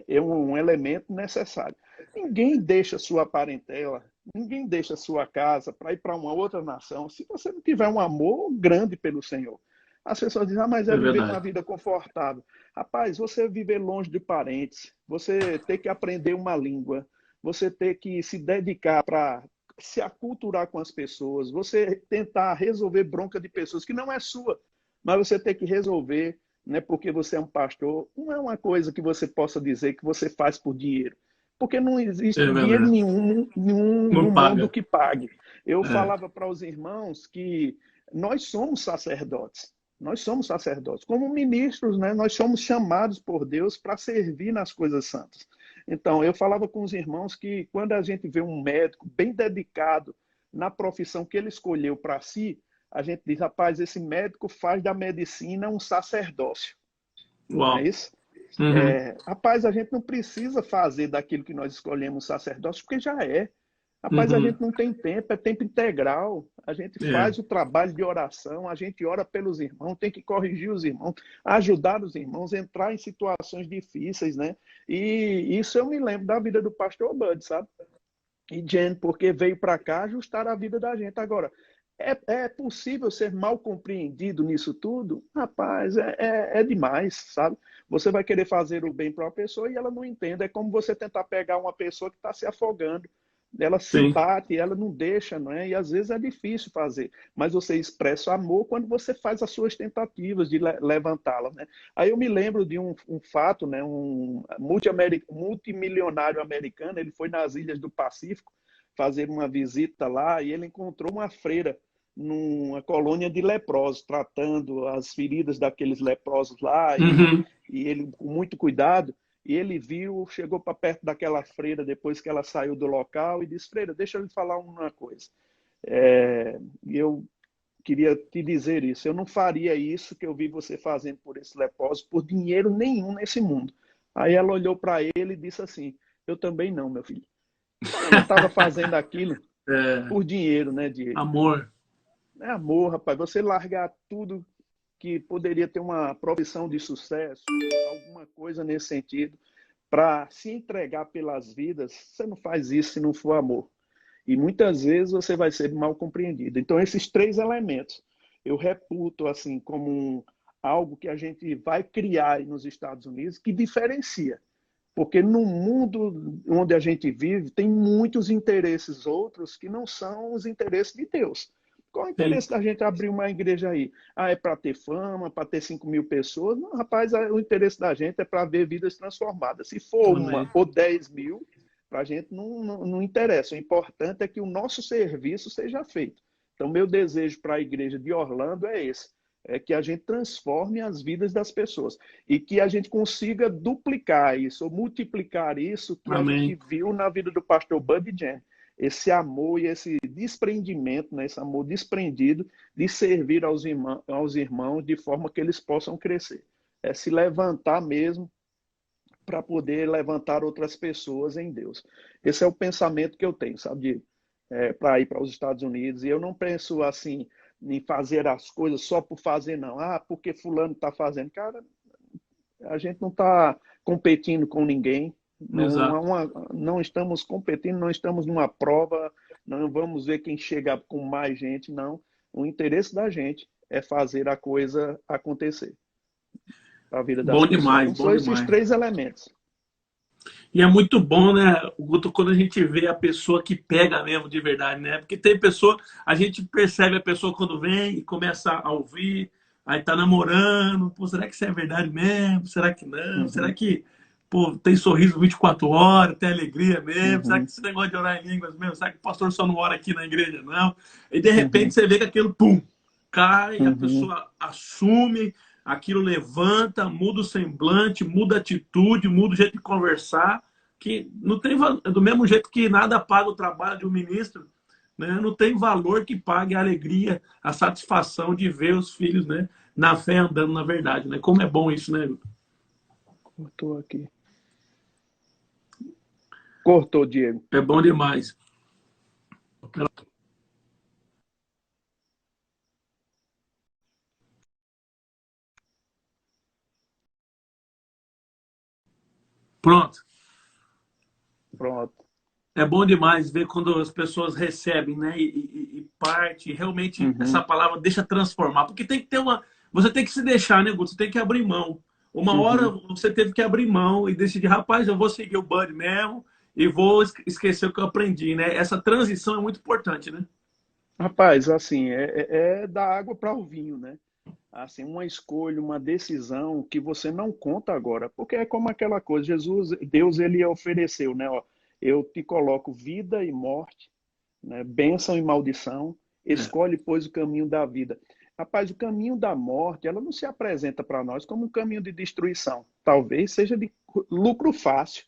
É um elemento necessário. Ninguém deixa sua parentela, ninguém deixa sua casa para ir para uma outra nação se você não tiver um amor grande pelo Senhor. As pessoas dizem, mas é É viver uma verdade. vida confortável. Rapaz, você viver longe de parentes, você ter que aprender uma língua, você ter que se dedicar para se aculturar com as pessoas, você tentar resolver bronca de pessoas que não é sua, mas você ter que resolver, né, porque você é um pastor, não é uma coisa que você possa dizer que você faz por dinheiro, porque não É existe dinheiro verdade. nenhum Não no mundo paga. que pague. Eu É. falava para os irmãos que nós somos sacerdotes. Nós somos sacerdotes. Como ministros, né, nós somos chamados por Deus para servir nas coisas santas. Então, eu falava com os irmãos que quando a gente vê um médico bem dedicado na profissão que ele escolheu para si, a gente diz, rapaz, esse médico faz da medicina um sacerdócio. Não é Uau. isso? Uhum. Rapaz, a gente não precisa fazer daquilo que nós escolhemos sacerdócio, porque já é. Rapaz, a Uhum. gente não tem tempo, é tempo integral. A gente É. faz o trabalho de oração, a gente ora pelos irmãos, tem que corrigir os irmãos, ajudar os irmãos, entrar em situações difíceis, né? E isso eu me lembro da vida do pastor Bud, sabe? E Jen, porque veio para cá ajustar a vida da gente. Agora, é possível ser mal compreendido nisso tudo? Rapaz, é demais, sabe? Você vai querer fazer o bem para uma pessoa e ela não entende. É como você tentar pegar uma pessoa que está se afogando. Ela se Sim. bate, ela não deixa, não é? E às vezes é difícil fazer. Mas você expressa o amor quando você faz as suas tentativas de levantá-la, né? Aí eu me lembro de um fato, né? Um multimilionário americano, ele foi nas ilhas do Pacífico fazer uma visita lá e ele encontrou uma freira numa colônia de leprosos, tratando as feridas daqueles leprosos lá Uhum. e ele com muito cuidado. E ele viu, chegou para perto daquela freira depois que ela saiu do local e disse, freira, deixa eu lhe falar uma coisa. Eu queria te dizer isso, eu não faria isso que eu vi você fazendo por esse leproso por dinheiro nenhum nesse mundo. Aí ela olhou para ele e disse assim, eu também não, meu filho. Então ela não estava fazendo aquilo É. por dinheiro, né, Diego? Amor. É amor, rapaz. Você largar tudo que poderia ter uma profissão de sucesso, alguma coisa nesse sentido, para se entregar pelas vidas, você não faz isso se não for amor. E muitas vezes você vai ser mal compreendido. Então, esses três elementos eu reputo assim como algo que a gente vai criar aí nos Estados Unidos que diferencia. Porque no mundo onde a gente vive, tem muitos interesses outros que não são os interesses de Deus. Qual é o Sim. interesse da gente abrir uma igreja aí? Ah, é para ter fama, para ter 5.000 pessoas? Não, rapaz, o interesse da gente é para ver vidas transformadas. Se for uma Amém. ou 10.000, para a gente não interessa. O importante é que o nosso serviço seja feito. Então, meu desejo para a igreja de Orlando é esse. É que a gente transforme as vidas das pessoas e que a gente consiga duplicar isso, ou multiplicar isso que a gente Amém. viu na vida do pastor Buddy Jen. Esse amor e esse desprendimento, né? Esse amor desprendido de servir aos irmãos de forma que eles possam crescer. É se levantar mesmo para poder levantar outras pessoas em Deus. Esse é o pensamento que eu tenho, sabe? Para ir para os Estados Unidos. E eu não penso assim em fazer as coisas só por fazer, não. Ah, porque fulano está fazendo. Cara, a gente não está competindo com ninguém. Exato. Não estamos competindo, não estamos numa prova, não vamos ver quem chega com mais gente, não. O interesse da gente é fazer a coisa acontecer para a vida das Bom pessoas. demais, Então, bom são esses demais. três elementos. E é muito bom, né, Guto, quando a gente vê a pessoa que pega mesmo de verdade, né? Porque tem pessoa, a gente percebe a pessoa quando vem e começa a ouvir, aí tá namorando, pô, será que isso é verdade mesmo? Será que não? Será Uhum, que, pô, tem sorriso 24 horas, tem alegria mesmo? Será que uhum, esse negócio de orar em línguas mesmo? Será que o pastor só não ora aqui na igreja, não? E de repente uhum, você vê que aquilo, pum, cai, a uhum. pessoa assume, aquilo levanta, muda o semblante, muda a atitude, muda o jeito de conversar, que não tem do mesmo jeito que nada paga o trabalho de um ministro, né? Não tem valor que pague a alegria, a satisfação de ver os filhos, né, na fé andando na verdade, né? Como é bom isso, né? Cortou aqui. Cortou, Diego. É bom demais. Pronto. Pronto. É bom demais ver quando as pessoas recebem, né? E parte, realmente essa Uhum, palavra deixa transformar. Porque tem que ter uma. Você tem que se deixar, né, Guto? Você tem que abrir mão. Uma hora uhum. você teve que abrir mão e decidir, rapaz, eu vou seguir o Bud mesmo e vou esquecer o que eu aprendi, né? Essa transição é muito importante, né? Rapaz, assim, é da água para o vinho, né? Assim, uma escolha, uma decisão que você não conta agora, porque é como aquela coisa, Deus, ele ofereceu, né? Ó, eu te coloco vida e morte, né? Bênção e maldição, É. escolhe, pois, o caminho da vida. Rapaz, o caminho da morte, ela não se apresenta para nós como um caminho de destruição, talvez seja de lucro fácil,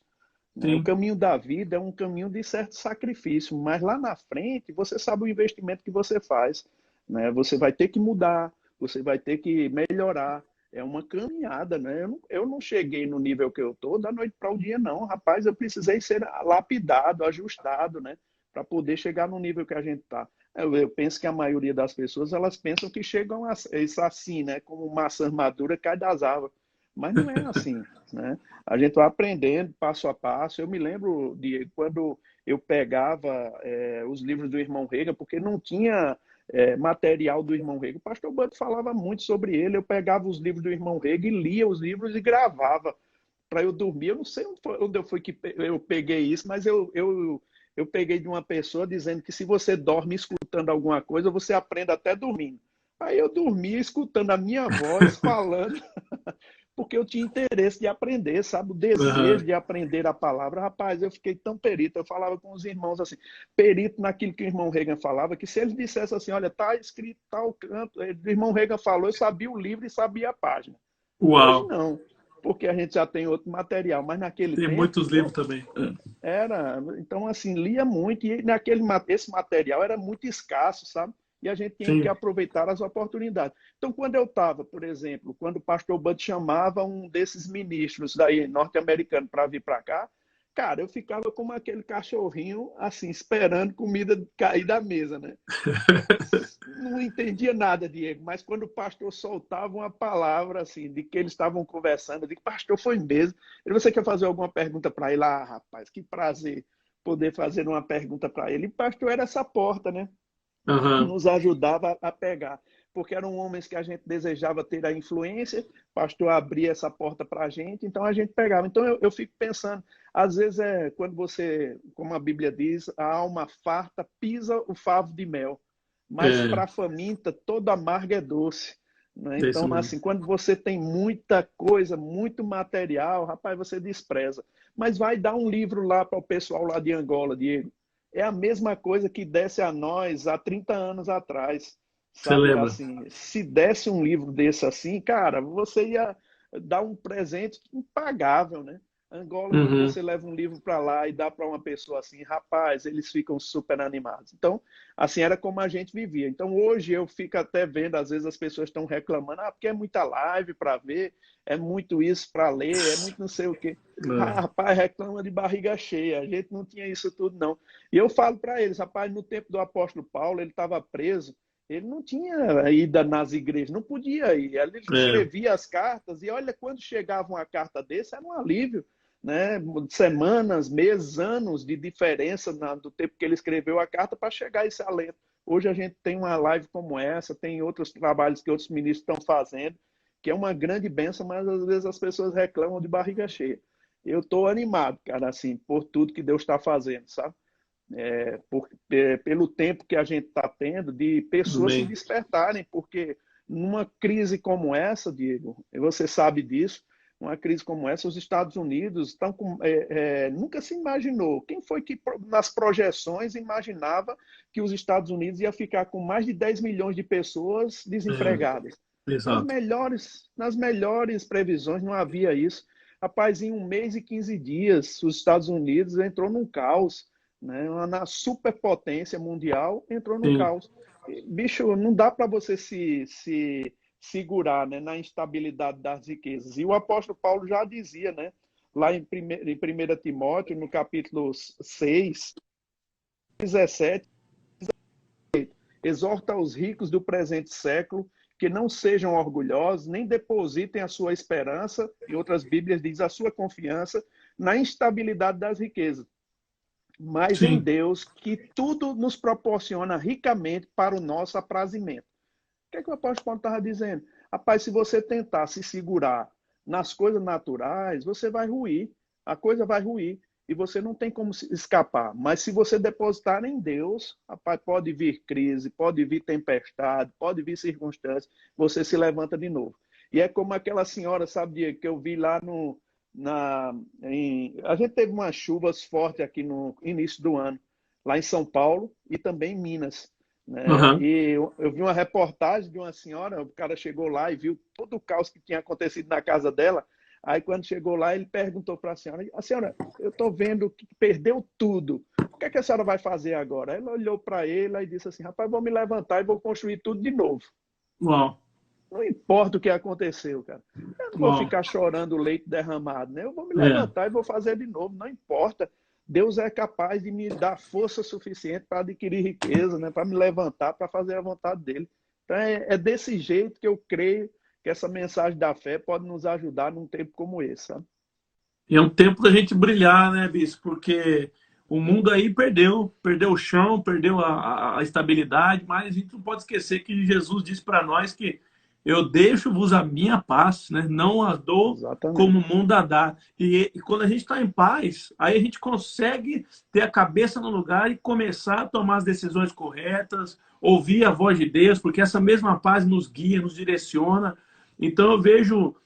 né? O Sim. caminho da vida é um caminho de certo sacrifício, mas lá na frente você sabe o investimento que você faz, né? Você vai ter que mudar, você vai ter que melhorar. É uma caminhada, né? Eu não cheguei no nível que eu estou da noite para o dia, não. Rapaz, eu precisei ser lapidado, ajustado, né? Para poder chegar no nível que a gente está. Eu penso que a maioria das pessoas, elas pensam que chegam a isso assim, né? Como maçã madura cai das árvores. Mas não é assim, né? A gente vai aprendendo passo a passo. Eu me lembro de quando eu pegava os livros do irmão Rega, porque não tinha material do irmão Rega. O pastor Bando falava muito sobre ele. Eu pegava os livros do irmão Rega e lia os livros e gravava para eu dormir. Eu não sei onde foi que eu peguei isso, mas eu peguei de uma pessoa dizendo que se você dorme escutando alguma coisa, você aprende até dormindo. Aí eu dormia escutando a minha voz falando porque eu tinha interesse de aprender, sabe? O desejo Uhum. de aprender a palavra. Rapaz, eu fiquei tão perito. Eu falava com os irmãos assim, perito naquilo que o irmão Reagan falava, que se ele dissesse assim, olha, tá escrito tal canto, o irmão Reagan falou, eu sabia o livro e sabia a página. Hoje Uau. não, porque a gente já tem outro material, mas naquele Tem tempo, muitos livros então, também. então assim, lia muito e esse material era muito escasso, sabe? E a gente tinha que Sim. aproveitar as oportunidades. Então, quando eu estava, por exemplo, quando o pastor Bud chamava um desses ministros daí norte-americano para vir para cá, cara, eu ficava como aquele cachorrinho, assim, esperando comida cair da mesa, né? Não entendia nada, Diego, mas quando o pastor soltava uma palavra, assim, de que eles estavam conversando, eu digo, pastor, foi mesmo? Ele, você quer fazer alguma pergunta para ele? Ah, rapaz, que prazer poder fazer uma pergunta para ele. E pastor era essa porta, né? Que Aham. nos ajudava a pegar. Porque eram homens que a gente desejava ter a influência, o pastor abria essa porta para a gente, então a gente pegava. Então eu fico pensando, às vezes quando você, como a Bíblia diz, a alma farta pisa o favo de mel, mas É, para a faminta toda amarga é doce. Né? é isso Então, mesmo. assim, quando você tem muita coisa, muito material, rapaz, você despreza. Mas vai dar um livro lá para o pessoal lá de Angola, Diego. É a mesma coisa que desse a nós há 30 anos atrás, Você sabe? lembra? Assim, se desse um livro desse assim, cara, você ia dar um presente impagável, né? Angola, quando Uhum. você leva um livro para lá e dá para uma pessoa assim, rapaz, eles ficam super animados. Então, assim, era como a gente vivia. Então, hoje eu fico até vendo, às vezes as pessoas estão reclamando, porque é muita live para ver, é muito isso para ler, é muito não sei o quê. Ah, É. rapaz, reclama de barriga cheia. A gente não tinha isso tudo, não. E eu falo para eles, rapaz, no tempo do apóstolo Paulo, ele estava preso, ele não tinha ida nas igrejas, não podia ir. Ele É. escrevia as cartas, e olha, quando chegava uma carta desse, era um alívio, né? Semanas, meses, anos de diferença do tempo que ele escreveu a carta para chegar esse alento. Hoje a gente tem uma live como essa, tem outros trabalhos que outros ministros estão fazendo, que é uma grande bênção, mas às vezes as pessoas reclamam de barriga cheia. Eu estou animado, cara, assim, por tudo que Deus está fazendo, sabe? Pelo tempo que a gente está tendo de pessoas se Amém. despertarem, porque numa crise como essa, Diego, você sabe disso, uma crise como essa, os Estados Unidos estão com, nunca se imaginou. Quem foi que nas projeções imaginava que os Estados Unidos ia ficar com mais de 10 milhões de pessoas É. desempregadas? Exato. Nas melhores previsões não havia isso. Rapaz, em 1 mês e 15 dias, os Estados Unidos entrou num caos, né? Na superpotência mundial entrou num Sim. caos. Bicho, não dá para você se segurar, né, na instabilidade das riquezas. E o apóstolo Paulo já dizia, né, lá em 1 Timóteo, no capítulo 6, 17, exorta os ricos do presente século que não sejam orgulhosos, nem depositem a sua esperança, em outras Bíblias diz a sua confiança, na instabilidade das riquezas, mas em Sim. Deus, que tudo nos proporciona ricamente para o nosso aprazimento. O que é que o apóstolo Paulo estava dizendo? Rapaz, se você tentar se segurar nas coisas naturais, você vai ruir. A coisa vai ruir. E você não tem como escapar. Mas se você depositar em Deus, rapaz, pode vir crise, pode vir tempestade, pode vir circunstâncias, você se levanta de novo. E é como aquela senhora, sabe, que eu vi lá no. A gente teve umas chuvas fortes aqui no início do ano, lá em São Paulo e também em Minas, né? Aham. E eu vi uma reportagem de uma senhora, o cara chegou lá e viu todo o caos que tinha acontecido na casa dela. Aí, quando chegou lá, ele perguntou para a senhora, eu estou vendo que perdeu tudo. O que é que a senhora vai fazer agora? Ela olhou para ele e disse assim, rapaz, vou me levantar e vou construir tudo de novo. Uau. Não importa o que aconteceu, cara. Eu não vou Uau. ficar chorando o leite derramado, né? Eu vou me É. levantar e vou fazer de novo, não importa. Deus é capaz de me dar força suficiente para adquirir riqueza, né? Para me levantar, para fazer a vontade dele. Então é desse jeito que eu creio que essa mensagem da fé pode nos ajudar num tempo como esse, sabe? E é um tempo da gente brilhar, né, Bispo? Porque o mundo aí perdeu o chão, perdeu a estabilidade, mas a gente não pode esquecer que Jesus disse para nós que eu deixo-vos a minha paz, né? Não a dou como Exatamente. o mundo a dá. E quando a gente está em paz, aí a gente consegue ter a cabeça no lugar e começar a tomar as decisões corretas, ouvir a voz de Deus, porque essa mesma paz nos guia, nos direciona. Então eu vejo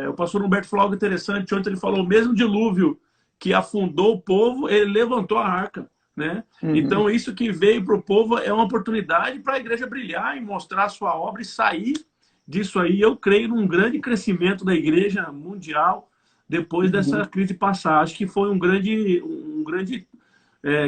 o pastor Humberto falou algo interessante. Ontem ele falou: o mesmo dilúvio que afundou o povo, ele levantou a arca. Né? Uhum. Então, isso que veio para o povo é uma oportunidade para a igreja brilhar e mostrar a sua obra e sair disso aí. Eu creio num grande crescimento da igreja mundial depois dessa Uhum. crise passar. Acho que foi um grande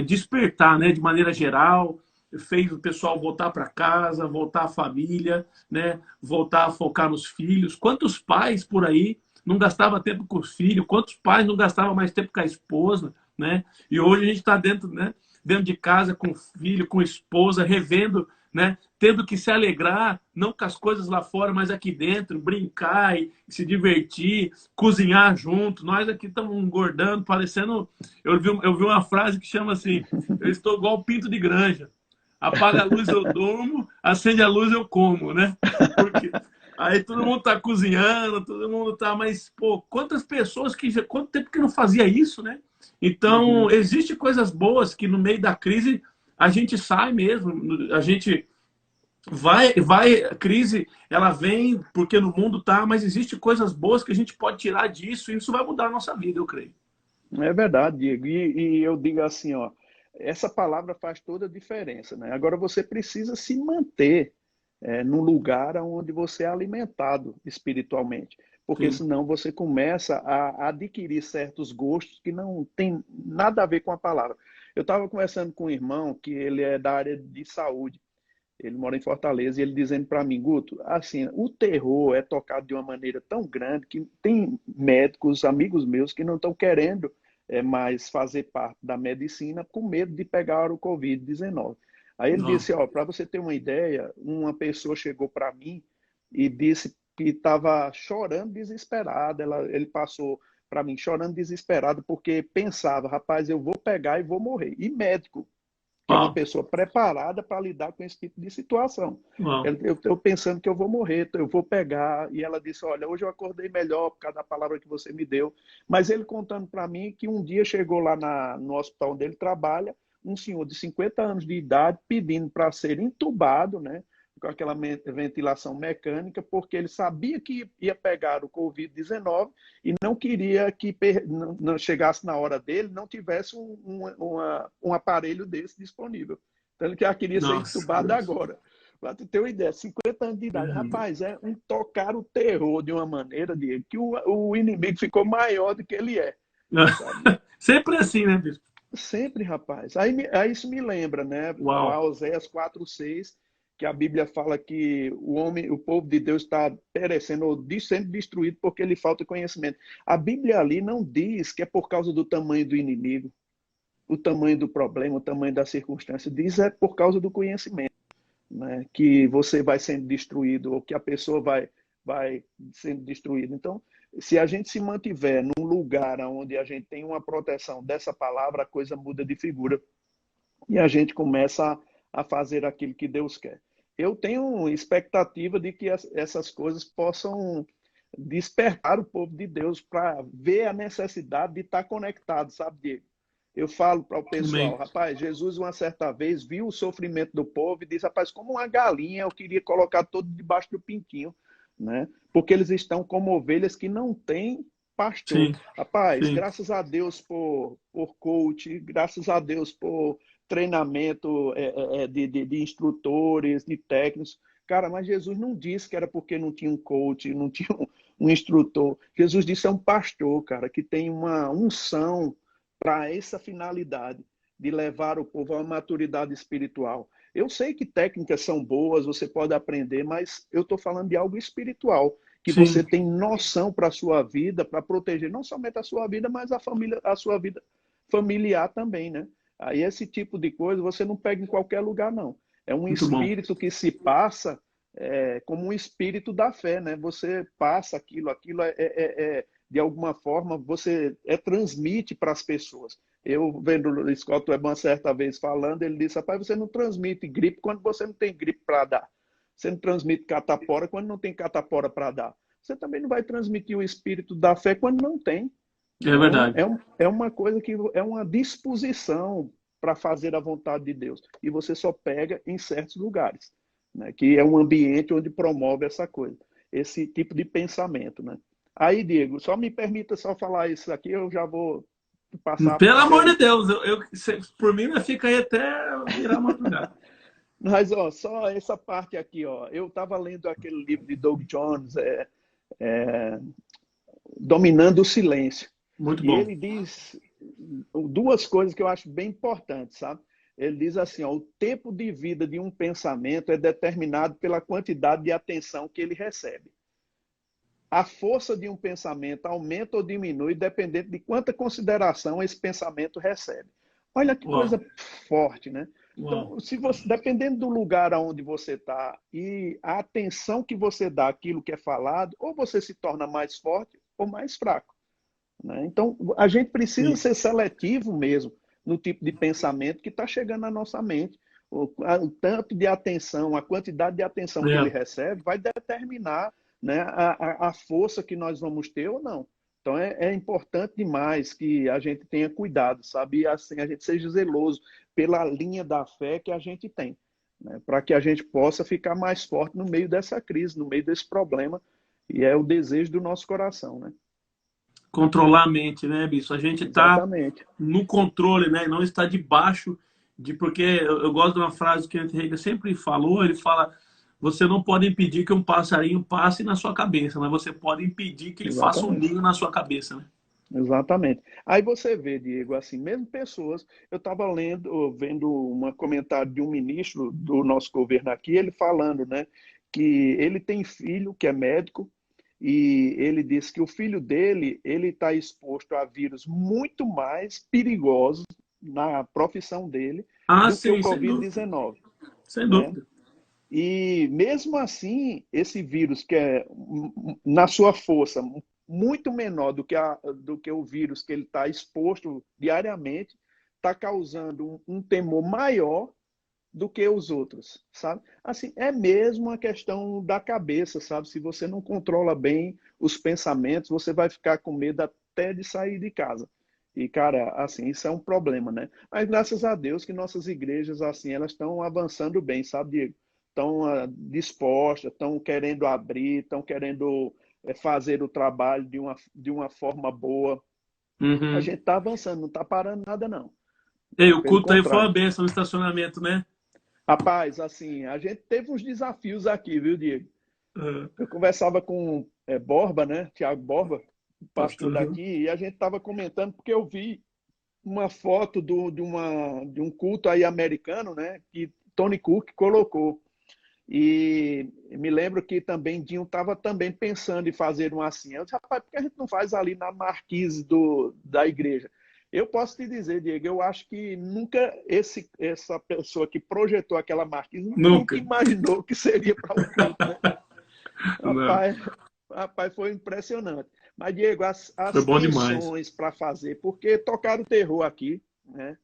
despertar, né, de maneira geral, fez o pessoal voltar para casa, voltar à família, né, voltar a focar nos filhos. Quantos pais por aí não gastavam tempo com os filhos? Quantos pais não gastavam mais tempo com a esposa? Né? E hoje a gente está dentro, né, dentro de casa com o filho, com a esposa, revendo, né? Tendo que se alegrar, não com as coisas lá fora, mas aqui dentro, brincar e se divertir, cozinhar junto. Nós aqui estamos engordando, parecendo... Eu vi uma frase que chama assim, eu estou igual pinto de granja. Apaga a luz, eu durmo, acende a luz, eu como, né? Porque aí todo mundo tá cozinhando, todo mundo tá... Mas, pô, quantas pessoas quanto tempo que não fazia isso, né? Então, existe coisas boas que no meio da crise a gente sai mesmo, a gente a crise, ela vem porque no mundo tá, mas existe coisas boas que a gente pode tirar disso e isso vai mudar a nossa vida, eu creio. É verdade, Diego. E eu digo assim, ó, essa palavra faz toda a diferença, né? Agora você precisa se manter num lugar onde você é alimentado espiritualmente, porque Sim. senão você começa a adquirir certos gostos que não tem nada a ver com a palavra. Eu estava conversando com um irmão que ele é da área de saúde. Ele mora em Fortaleza e ele dizendo para mim, Guto, assim, o terror é tocado de uma maneira tão grande que tem médicos, amigos meus, que não estão querendo mais fazer parte da medicina com medo de pegar o Covid-19. Aí ele Não. disse, ó, para você ter uma ideia, uma pessoa chegou para mim e disse que estava chorando desesperada. Ele passou para mim chorando desesperado porque pensava, rapaz, eu vou pegar e vou morrer. E médico, que é uma Uau, pessoa preparada para lidar com esse tipo de situação. uau. Eu estou pensando que eu vou morrer, eu vou pegar. E ela disse, olha, hoje eu acordei melhor por causa da palavra que você me deu. Mas ele contando para mim que um dia chegou lá no hospital onde ele trabalha, um senhor de 50 anos de idade pedindo para ser entubado, né? Com aquela ventilação mecânica, porque ele sabia que ia pegar o Covid-19 e não queria que não chegasse na hora dele, não tivesse um aparelho desse disponível. Então ele já queria ser Nossa, entubado Deus. agora. Para tu ter uma ideia, 50 anos de idade. Rapaz, é um tocar o terror de uma maneira, Diego, que o inimigo ficou maior do que ele é. Sabe? Sempre assim, né, bispo? Sempre, rapaz. Aí isso me lembra, né? Uau. Lá Oséias 4:6, que a Bíblia fala que o povo de Deus está perecendo ou sendo destruído porque lhe falta conhecimento. A Bíblia ali não diz que é por causa do tamanho do inimigo, o tamanho do problema, o tamanho da circunstância. Diz é por causa do conhecimento, né? Que você vai sendo destruído ou que a pessoa vai sendo destruída. Então, se a gente se mantiver num lugar onde a gente tem uma proteção dessa palavra, a coisa muda de figura e a gente começa a fazer aquilo que Deus quer. Eu tenho expectativa de que essas coisas possam despertar o povo de Deus para ver a necessidade de estar conectado, sabe, Diego? Eu falo para o pessoal, Amém. rapaz, Jesus uma certa vez viu o sofrimento do povo e disse, rapaz, como uma galinha eu queria colocar todo debaixo do pintinho, né? Porque eles estão como ovelhas que não têm pastor. Sim, Rapaz, sim. graças a Deus por coach, graças a Deus por treinamento de instrutores, de técnicos. Cara, mas Jesus não disse que era porque não tinha um coach, não tinha um instrutor. Jesus disse é um pastor, cara, que tem uma unção para essa finalidade de levar o povo a uma maturidade espiritual. Eu sei que técnicas são boas, você pode aprender, mas eu estou falando de algo espiritual, que você Sim. tem noção para a sua vida, para proteger não somente a sua vida, mas a sua vida familiar também, né? Aí esse tipo de coisa você não pega em qualquer lugar, não. É um Muito bom. espírito que se passa como um espírito da fé, né? Você passa aquilo de alguma forma, você transmite para as pessoas. Eu vendo o Scott Webber uma certa vez falando, ele disse, rapaz, você não transmite gripe quando você não tem gripe para dar. Você não transmite catapora quando não tem catapora para dar. Você também não vai transmitir o espírito da fé quando não tem. É verdade. É uma coisa que é uma disposição para fazer a vontade de Deus. E você só pega em certos lugares, né? Que é um ambiente onde promove essa coisa, esse tipo de pensamento, né? Aí, Diego, só me permita só falar isso aqui, eu já vou passar Pelo porque amor de Deus, por mim, eu fico aí até virar madrugada. mas ó, só essa parte aqui, ó. Eu estava lendo aquele livro de Doug Jones, é, Dominando o Silêncio. Muito E bom. ele diz duas coisas que eu acho bem importantes, sabe? Ele diz assim, ó, o tempo de vida de um pensamento é determinado pela quantidade de atenção que ele recebe. A força de um pensamento aumenta ou diminui dependendo de quanta consideração esse pensamento recebe. Olha que Uau. coisa forte, né? Uau. Então, se você, dependendo do lugar aonde você está e a atenção que você dá àquilo que é falado, ou você se torna mais forte ou mais fraco, né? Então, a gente precisa Sim. ser seletivo mesmo no tipo de pensamento que está chegando na nossa mente. O tanto de atenção, a quantidade de atenção que ele É. recebe vai determinar, né, a força que nós vamos ter ou não. Então, é importante demais que a gente tenha cuidado, sabe? E assim, a gente seja zeloso pela linha da fé que a gente tem, né? Para que a gente possa ficar mais forte no meio dessa crise, no meio desse problema. E é o desejo do nosso coração, né? Controlar a mente, né, Bispo? A gente está Exatamente. no controle, né? Não está debaixo de... Porque eu gosto de uma frase que o Kenneth Hagin sempre falou, ele fala, você não pode impedir que um passarinho passe na sua cabeça, mas você pode impedir que ele faça um Exatamente. ninho na sua cabeça, né? Exatamente. Aí você vê, Diego, assim, mesmo pessoas, eu estava vendo um comentário de um ministro do nosso governo aqui, ele falando, né, que ele tem filho que é médico e ele disse que o filho dele, ele está exposto a vírus muito mais perigosos na profissão dele Ah, do que o sim, sem dúvida. Covid-19, Sem né? dúvida. E mesmo assim, esse vírus que é, na sua força, muito menor do que o vírus que ele está exposto diariamente, está causando um temor maior do que os outros, sabe? Assim, é mesmo uma questão da cabeça, sabe? Se você não controla bem os pensamentos, você vai ficar com medo até de sair de casa. E, cara, assim, isso é um problema, né? Mas graças a Deus que nossas igrejas, assim, elas estão avançando bem, sabe, Diego? Estão dispostas, estão querendo abrir, estão querendo fazer o trabalho de uma forma boa. A Uhum. gente está avançando, não está parando nada, não. Ei, o Pelo culto aí foi contrário. uma bênção no estacionamento, né? Rapaz, assim, a gente teve uns desafios aqui, viu, Diego? Uhum. Eu conversava com Borba, né? Tiago Borba, pastor Pastor. Uhum. daqui, e a gente estava comentando porque eu vi uma foto de um culto aí americano, né? Que Tony Cook colocou. E me lembro que também Dinho estava também pensando em fazer um assim. Eu disse, rapaz, por que a gente não faz ali na marquise da igreja? Eu posso te dizer, Diego, eu acho que nunca essa pessoa que projetou aquela marquise nunca Nunca. imaginou que seria para um culto, né? Não. Rapaz, rapaz, foi impressionante. Mas, Diego, Foi as bom demais. tensões para fazer, porque tocaram o terror aqui, né?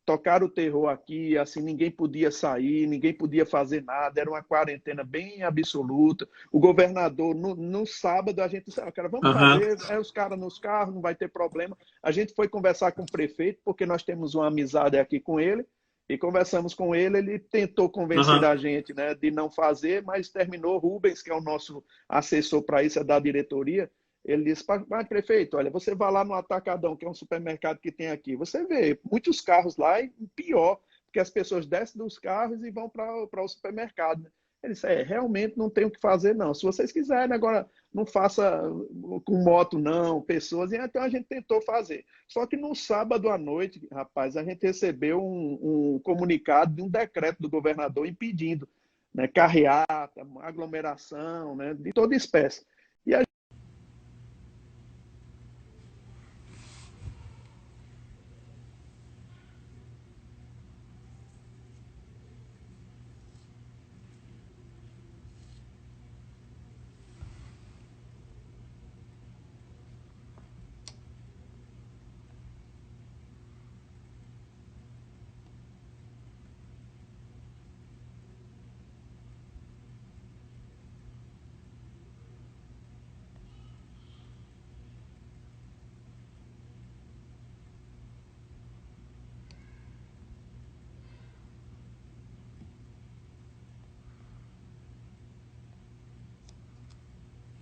Tocaram o terror aqui, assim, ninguém podia sair, ninguém podia fazer nada, era uma quarentena bem absoluta. O governador, no sábado, a gente disse, cara, vamos Aham. fazer, os caras nos carros, não vai ter problema. A gente foi conversar com o prefeito, porque nós temos uma amizade aqui com ele, e conversamos com ele, ele tentou convencer Aham. a gente, né, de não fazer, mas terminou. Rubens, que é o nosso assessor para isso, é da diretoria, ele disse, mas prefeito, olha, você vai lá no Atacadão, que é um supermercado que tem aqui, você vê muitos carros lá e pior, porque as pessoas descem dos carros e vão para o supermercado, né? Ele disse, realmente não tem o que fazer, não. Se vocês quiserem, agora não faça com moto, não, pessoas. E então a gente tentou fazer. Só que no sábado à noite, rapaz, a gente recebeu um comunicado de um decreto do governador impedindo, né, carreata, aglomeração, né, de toda espécie. E a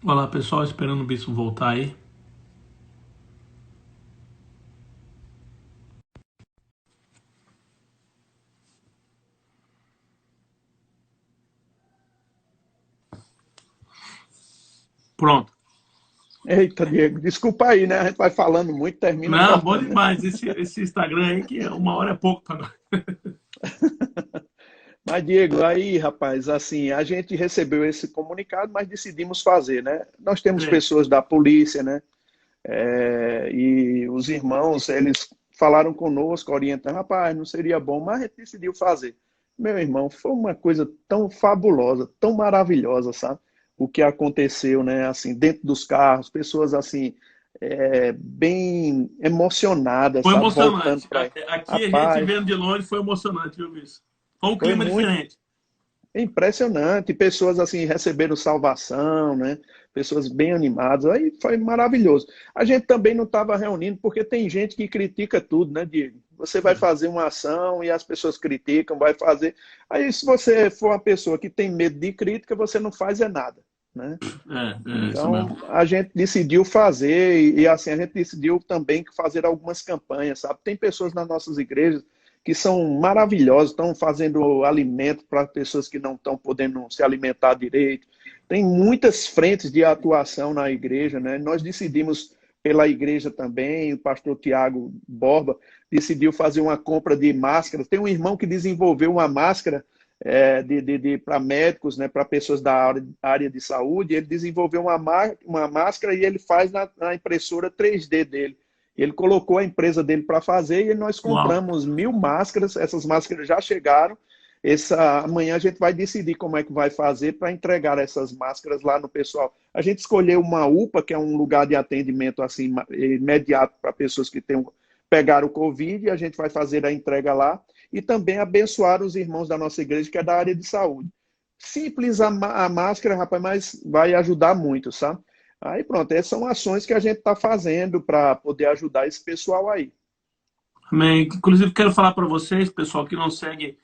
Olha lá, pessoal, esperando o Bispo voltar aí. Pronto. Eita, Diego, desculpa aí, né? A gente vai falando muito, termina Não, bom cortando, né? demais. Esse Instagram aí, que uma hora é pouco para nós. Mas, Diego, aí, rapaz, assim, a gente recebeu esse comunicado, mas decidimos fazer, né? Nós temos É. pessoas da polícia, né? E os irmãos, eles falaram conosco, orientando, rapaz, não seria bom, mas a gente decidiu fazer. Meu irmão, foi uma coisa tão fabulosa, tão maravilhosa, sabe? O que aconteceu, né? Assim, dentro dos carros, pessoas assim, bem emocionadas, Foi sabe? Voltando emocionante. para. Aqui, a gente Rapaz, vendo de longe, foi emocionante, viu, isso? Foi um foi clima muito diferente. impressionante. Pessoas assim receberam salvação, né? Pessoas bem animadas. Aí foi maravilhoso. A gente também não estava reunindo, porque tem gente que critica tudo, né, Diego? Você vai fazer uma ação e as pessoas criticam, vai fazer. Aí, se você for uma pessoa que tem medo de crítica, você não faz nada, né? Isso mesmo. Então, a gente decidiu fazer, e assim, a gente decidiu também fazer algumas campanhas, sabe? Tem pessoas nas nossas igrejas que são maravilhosas, estão fazendo alimento para pessoas que não estão podendo se alimentar direito. Tem muitas frentes de atuação na igreja, né? Nós decidimos, pela igreja também, o pastor Tiago Borba decidiu fazer uma compra de máscaras. Tem um irmão que desenvolveu uma máscara para médicos, né, para pessoas da área de saúde. Ele desenvolveu uma máscara e ele faz na impressora 3D dele. Ele colocou a empresa dele para fazer e nós Uau. compramos 1.000 máscaras. Essas máscaras já chegaram. Amanhã a gente vai decidir como é que vai fazer para entregar essas máscaras lá no pessoal. A gente escolheu uma UPA, que é um lugar de atendimento assim imediato para pessoas que pegaram o Covid, e a gente vai fazer a entrega lá e também abençoar os irmãos da nossa igreja, que é da área de saúde. Simples a máscara, rapaz, mas vai ajudar muito, sabe? Aí pronto, essas são ações que a gente está fazendo para poder ajudar esse pessoal aí. Amém. Inclusive, quero falar para vocês, pessoal, que não segue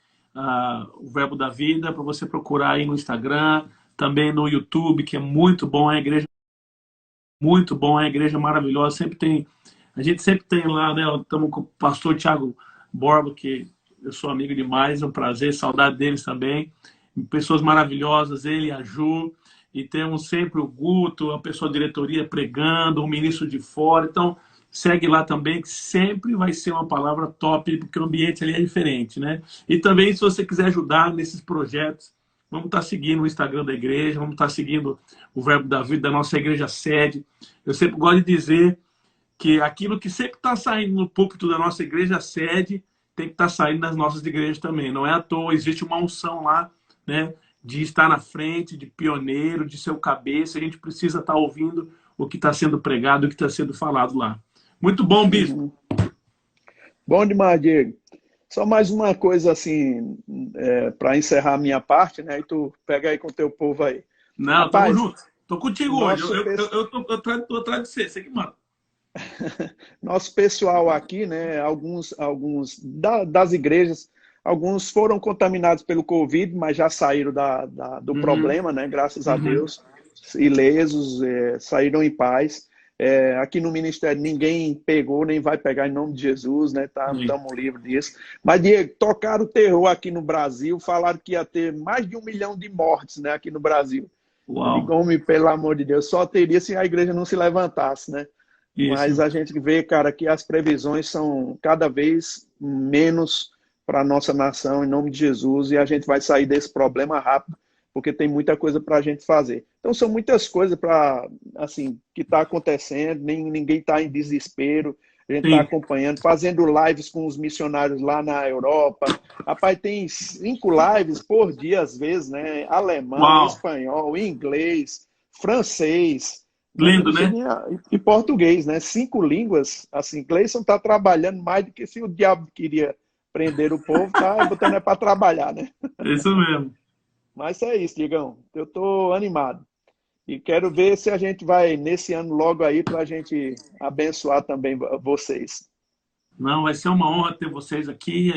o Verbo da Vida, para você procurar aí no Instagram, também no YouTube, que é muito bom, é a igreja muito bom, é a igreja maravilhosa. A gente sempre tem lá, né? Estamos com o pastor Tiago Borba, que eu sou amigo demais, é um prazer, saudade deles também. Pessoas maravilhosas, ele, a Ju, e temos sempre o Guto, a pessoa da diretoria pregando, o ministro de fora. Então, segue lá também, que sempre vai ser uma palavra top, porque o ambiente ali é diferente, né? E também, se você quiser ajudar nesses projetos, vamos estar seguindo o Instagram da igreja, vamos estar seguindo o Verbo da Vida da nossa igreja sede. Eu sempre gosto de dizer que aquilo que sempre está saindo no púlpito da nossa igreja sede tem que estar saindo das nossas igrejas também. Não é à toa, existe uma unção lá, né, de estar na frente, de pioneiro, de ser o cabeça. A gente precisa estar ouvindo o que está sendo pregado, o que está sendo falado lá. Muito bom, bispo. Uhum. Bom demais, Diego. Só mais uma coisa assim, para encerrar a minha parte, né? E tu pega aí com o teu povo aí. Não, Rapaz, tamo junto. Tô contigo hoje. Eu tô atrás de você. Você que manda. Nosso pessoal aqui, né? Alguns das igrejas, alguns foram contaminados pelo Covid, mas já saíram do problema, né? Graças a Deus, ilesos, saíram em paz. Aqui no ministério ninguém pegou, nem vai pegar em nome de Jesus, né? Estamos livres disso. Mas, Diego, tocaram o terror aqui no Brasil, falaram que ia ter mais de 1 milhão de mortes, né, aqui no Brasil. Uau. Digo, homem, pelo amor de Deus, só teria se a igreja não se levantasse, né? Isso. Mas a gente vê, cara, que as previsões são cada vez menos para a nossa nação, em nome de Jesus, e a gente vai sair desse problema rápido, porque tem muita coisa para a gente fazer. Então, são muitas coisas assim, que está acontecendo, ninguém está em desespero, a gente está acompanhando, fazendo lives com os missionários lá na Europa. Rapaz, tem 5 lives por dia, às vezes, né? Alemão, Uau. espanhol, inglês, francês. Lindo, né? E português, né? 5 línguas. Assim, Gleison está trabalhando mais do que se o diabo queria prender o povo, tá botando para trabalhar, né? Isso mesmo. Mas é isso, Digão. Eu estou animado. E quero ver se a gente vai, nesse ano, logo aí, para a gente abençoar também vocês. Não, vai ser uma honra ter vocês aqui.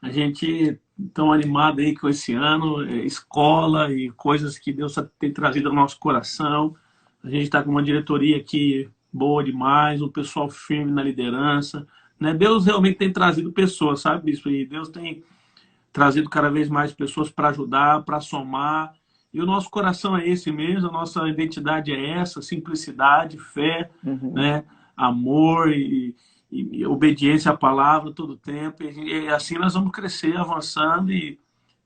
A gente tão animado aí com esse ano, escola e coisas que Deus tem trazido ao nosso coração. A gente está com uma diretoria aqui boa demais, um pessoal firme na liderança, né? Deus realmente tem trazido pessoas, sabe, bispo? E Deus tem trazido cada vez mais pessoas para ajudar, para somar. E o nosso coração é esse mesmo, a nossa identidade é essa, simplicidade, fé, né? Amor e obediência à palavra todo o tempo. E assim nós vamos crescer, avançando. E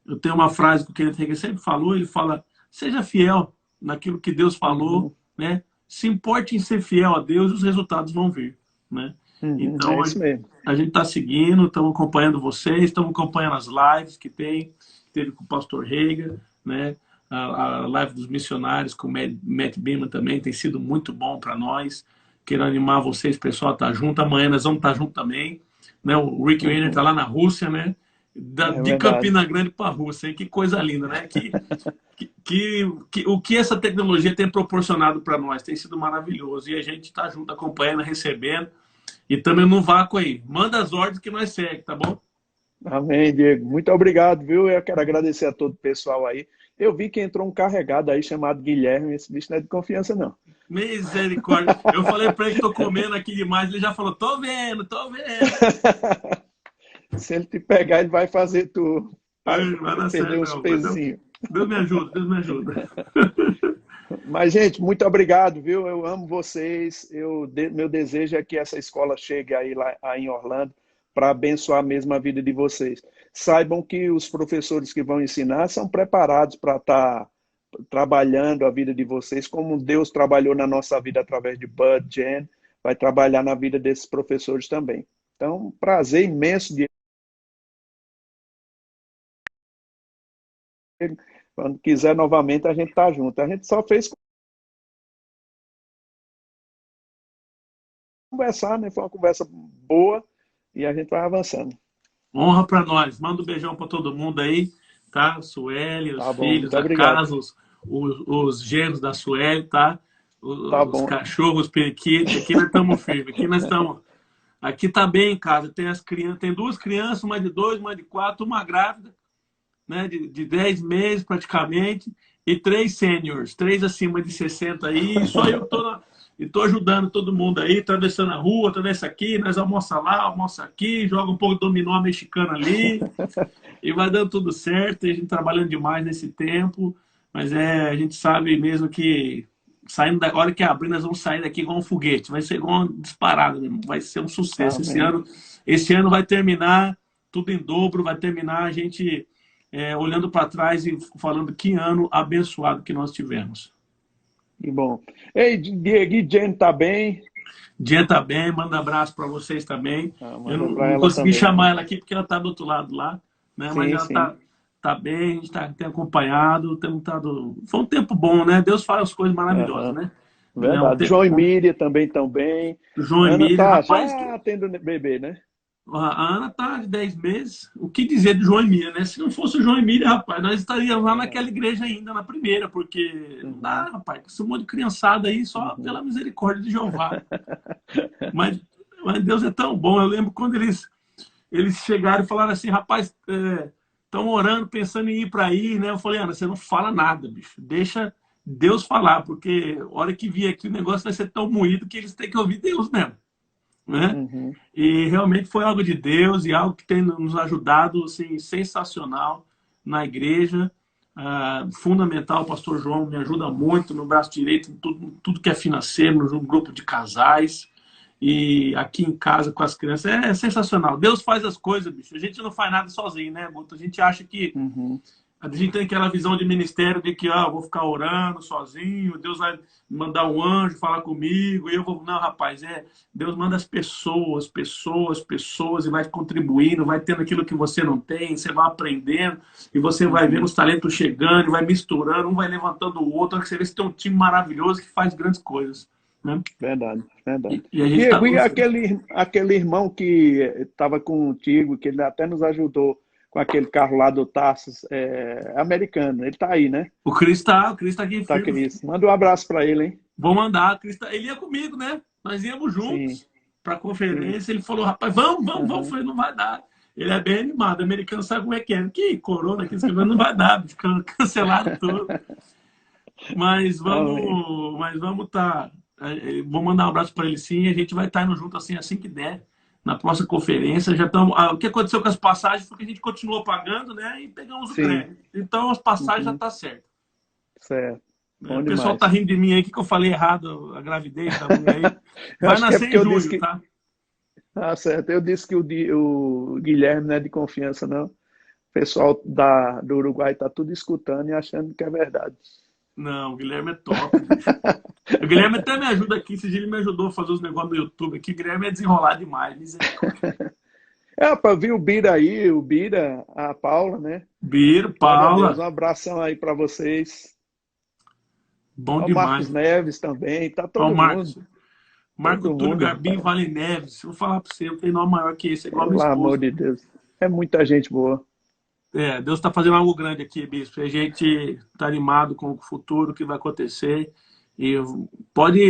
eu tenho uma frase que o Kenneth sempre falou, ele fala, seja fiel naquilo que Deus falou, né? Se importe em ser fiel a Deus, os resultados vão vir, né? É Então, isso mesmo. a gente está seguindo, estamos acompanhando vocês, estamos acompanhando as lives que teve com o pastor Reiga, né? A live dos missionários com o Matt Beeman também tem sido muito bom para nós. Quero animar vocês, pessoal, tá junto. Amanhã nós vamos estar junto também. Né? O Rick Weiner está lá na Rússia, né? É De verdade. Campina Grande para a Rússia, hein? Que coisa linda, né? O que essa tecnologia tem proporcionado para nós tem sido maravilhoso. E a gente está junto, acompanhando, recebendo. E também no vácuo aí. Manda as ordens que nós segue, tá bom? Amém, Diego. Muito obrigado, viu? Eu quero agradecer a todo o pessoal aí. Eu vi que entrou um carregado aí chamado Guilherme. Esse bicho não é de confiança, não. Misericórdia. Eu falei para ele que tô comendo aqui demais. Ele já falou, tô vendo, tô vendo. Se ele te pegar, ele vai fazer tu Ai, vai dar perder certo, uns não. pezinhos. Deus me ajuda, Deus me ajuda. Mas, gente, muito obrigado, viu? Eu amo vocês. Meu desejo é que essa escola chegue aí em Orlando para abençoar mesmo a vida de vocês. Saibam que os professores que vão ensinar são preparados para estar trabalhando a vida de vocês, como Deus trabalhou na nossa vida através de Bud, Jen, vai trabalhar na vida desses professores também. Então, prazer imenso de quando quiser novamente a gente tá junto. A gente só fez conversar, né? Foi uma conversa boa e a gente vai avançando. Honra para nós. Manda um beijão para todo mundo aí, tá? Sueli, os Tá bom, filhos, muito a obrigado. casa, os genros da Sueli, tá? Tá Os bom. cachorros, os periquitos. Aqui nós estamos firmes. Aqui nós estamos. Aqui tá bem em casa. Tem as crianças, tem duas crianças, uma de 2, uma de 4, uma grávida, né? De 10 meses praticamente, e 3 seniors, 3 acima de 60 aí. E só eu que tô ajudando todo mundo aí, atravessando a rua, atravessa aqui, nós almoça lá, almoça aqui, joga um pouco de dominó mexicano ali, e vai dando tudo certo, e a gente trabalhando demais nesse tempo, mas a gente sabe mesmo que saindo da hora que abrir, nós vamos sair daqui igual um foguete, vai ser igual um disparado, mesmo. Vai ser um sucesso Amém. esse ano vai terminar tudo em dobro, vai terminar a gente olhando para trás e falando que ano abençoado que nós tivemos. Que bom. Ei, Diego, e Jen tá bem? Dia tá bem, manda abraço para vocês também. Eu Manda não, para não ela consegui também. chamar ela aqui porque ela tá do outro lado lá, né? Mas Sim, ela sim. tá bem, a gente tem acompanhado, temos tado... Foi um tempo bom, né? Deus faz as coisas maravilhosas, Aham. né? É um Verdade. tempo João e bom. Miriam também estão bem. João e Ana Miriam, tá rapaz, já tendo bebê, né? a Ana tá de 10 meses. O que dizer de João e Miriam, né? Se não fosse o João e Miriam, rapaz, nós estaríamos lá Verdade. naquela igreja ainda, na primeira, porque não dá, Uhum. rapaz, esse monte de criançada aí, só Uhum. pela misericórdia de Jeová. Mas, mas Deus é tão bom. Eu lembro quando eles chegaram e falaram assim, rapaz, estão orando, pensando em ir para aí, né? Eu falei, Ana, você não fala nada, bicho. Deixa Deus falar, porque a hora que vier aqui o negócio vai ser tão moído que eles têm que ouvir Deus mesmo, né? Uhum. E realmente foi algo de Deus e algo que tem nos ajudado, assim, sensacional na igreja. Fundamental, o pastor João me ajuda muito no braço direito, tudo que é financeiro, no grupo de casais. E aqui em casa com as crianças é sensacional. Deus faz as coisas, bicho. A gente não faz nada sozinho, né, Guto? A gente acha que Uhum. a gente tem aquela visão de ministério de que eu vou ficar orando sozinho, Deus vai mandar um anjo falar comigo, e eu vou. Não, rapaz, Deus manda as pessoas, e vai contribuindo, vai tendo aquilo que você não tem, você vai aprendendo, e você vai vendo Uhum. os talentos chegando, e vai misturando, um vai levantando o outro, que você vê que tem um time maravilhoso que faz grandes coisas. Né? Verdade, verdade. E a gente está Diego, e torcendo. aquele irmão que estava contigo, que ele até nos ajudou com aquele carro lá do Tarsus, americano, ele tá aí, né? O Cris tá aqui Tá, firme. Cris. Manda um abraço para ele, hein? Vou mandar. Ele ia comigo, né? Nós íamos Sim, juntos para a sim. conferência. Ele falou, rapaz, vamos. Eu Uhum. falei, não vai dar. Ele é bem animado. O americano sabe como é que é. Que corona, que não vai dar. Cancelaram tudo. Mas Amém. vamos tá. Vou mandar um abraço para ele sim. A gente vai estar indo junto assim que der. Na próxima conferência. Já estamos. O que aconteceu com as passagens foi que a gente continuou pagando, né? E pegamos o Sim. crédito. Então as passagens já Uhum. tá certo. Certo. Bom O pessoal tá demais. rindo de mim aí, que eu falei errado, a gravidez da mulher aí. Eu Vai acho que é nascer porque em eu disse julho, que. tá? Ah, certo. Eu disse que o Guilherme não é de confiança, não. O pessoal do Uruguai tá tudo escutando e achando que é verdade. Não, o Guilherme é top. O Guilherme até me ajuda aqui. Esse dia ele me ajudou a fazer os negócios no YouTube aqui. O Guilherme é desenrolar demais. Misericórdia. Para ver o Bira aí, o Bira, a Paula, né? Biro, Glória a Deus, Paula. um abração aí para vocês. Bom O Marcos demais. Neves também, tá Ó, todo o Marcos. mundo. Marco Todo Túlio mundo, Garbim rapaz. Vale Neves. Vou falar para você, não tem nome maior que esse. É igual a minha Pelo amor esposa. de Deus. É muita gente boa. É, Deus está fazendo algo grande aqui, bispo. A gente está animado com o futuro que vai acontecer. E pode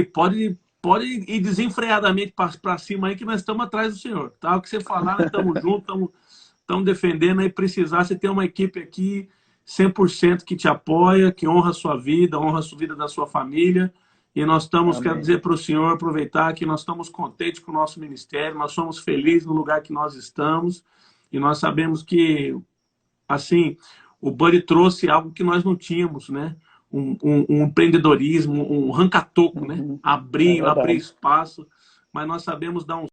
ir desenfreadamente para cima aí, que nós estamos atrás do Senhor. Tá? O que você falar, nós estamos juntos, estamos defendendo. Aí precisar, você tem uma equipe aqui 100% que te apoia, que honra a sua vida, honra a vida da sua família. E nós estamos, quero Amém. dizer para o Senhor, aproveitar que nós estamos contentes com o nosso ministério, nós somos felizes no lugar que nós estamos. E nós sabemos que assim, o Buddy trouxe algo que nós não tínhamos, né? Um empreendedorismo, um ranca-toco, né? Uhum. É Abrir verdade. espaço, mas nós sabemos dar um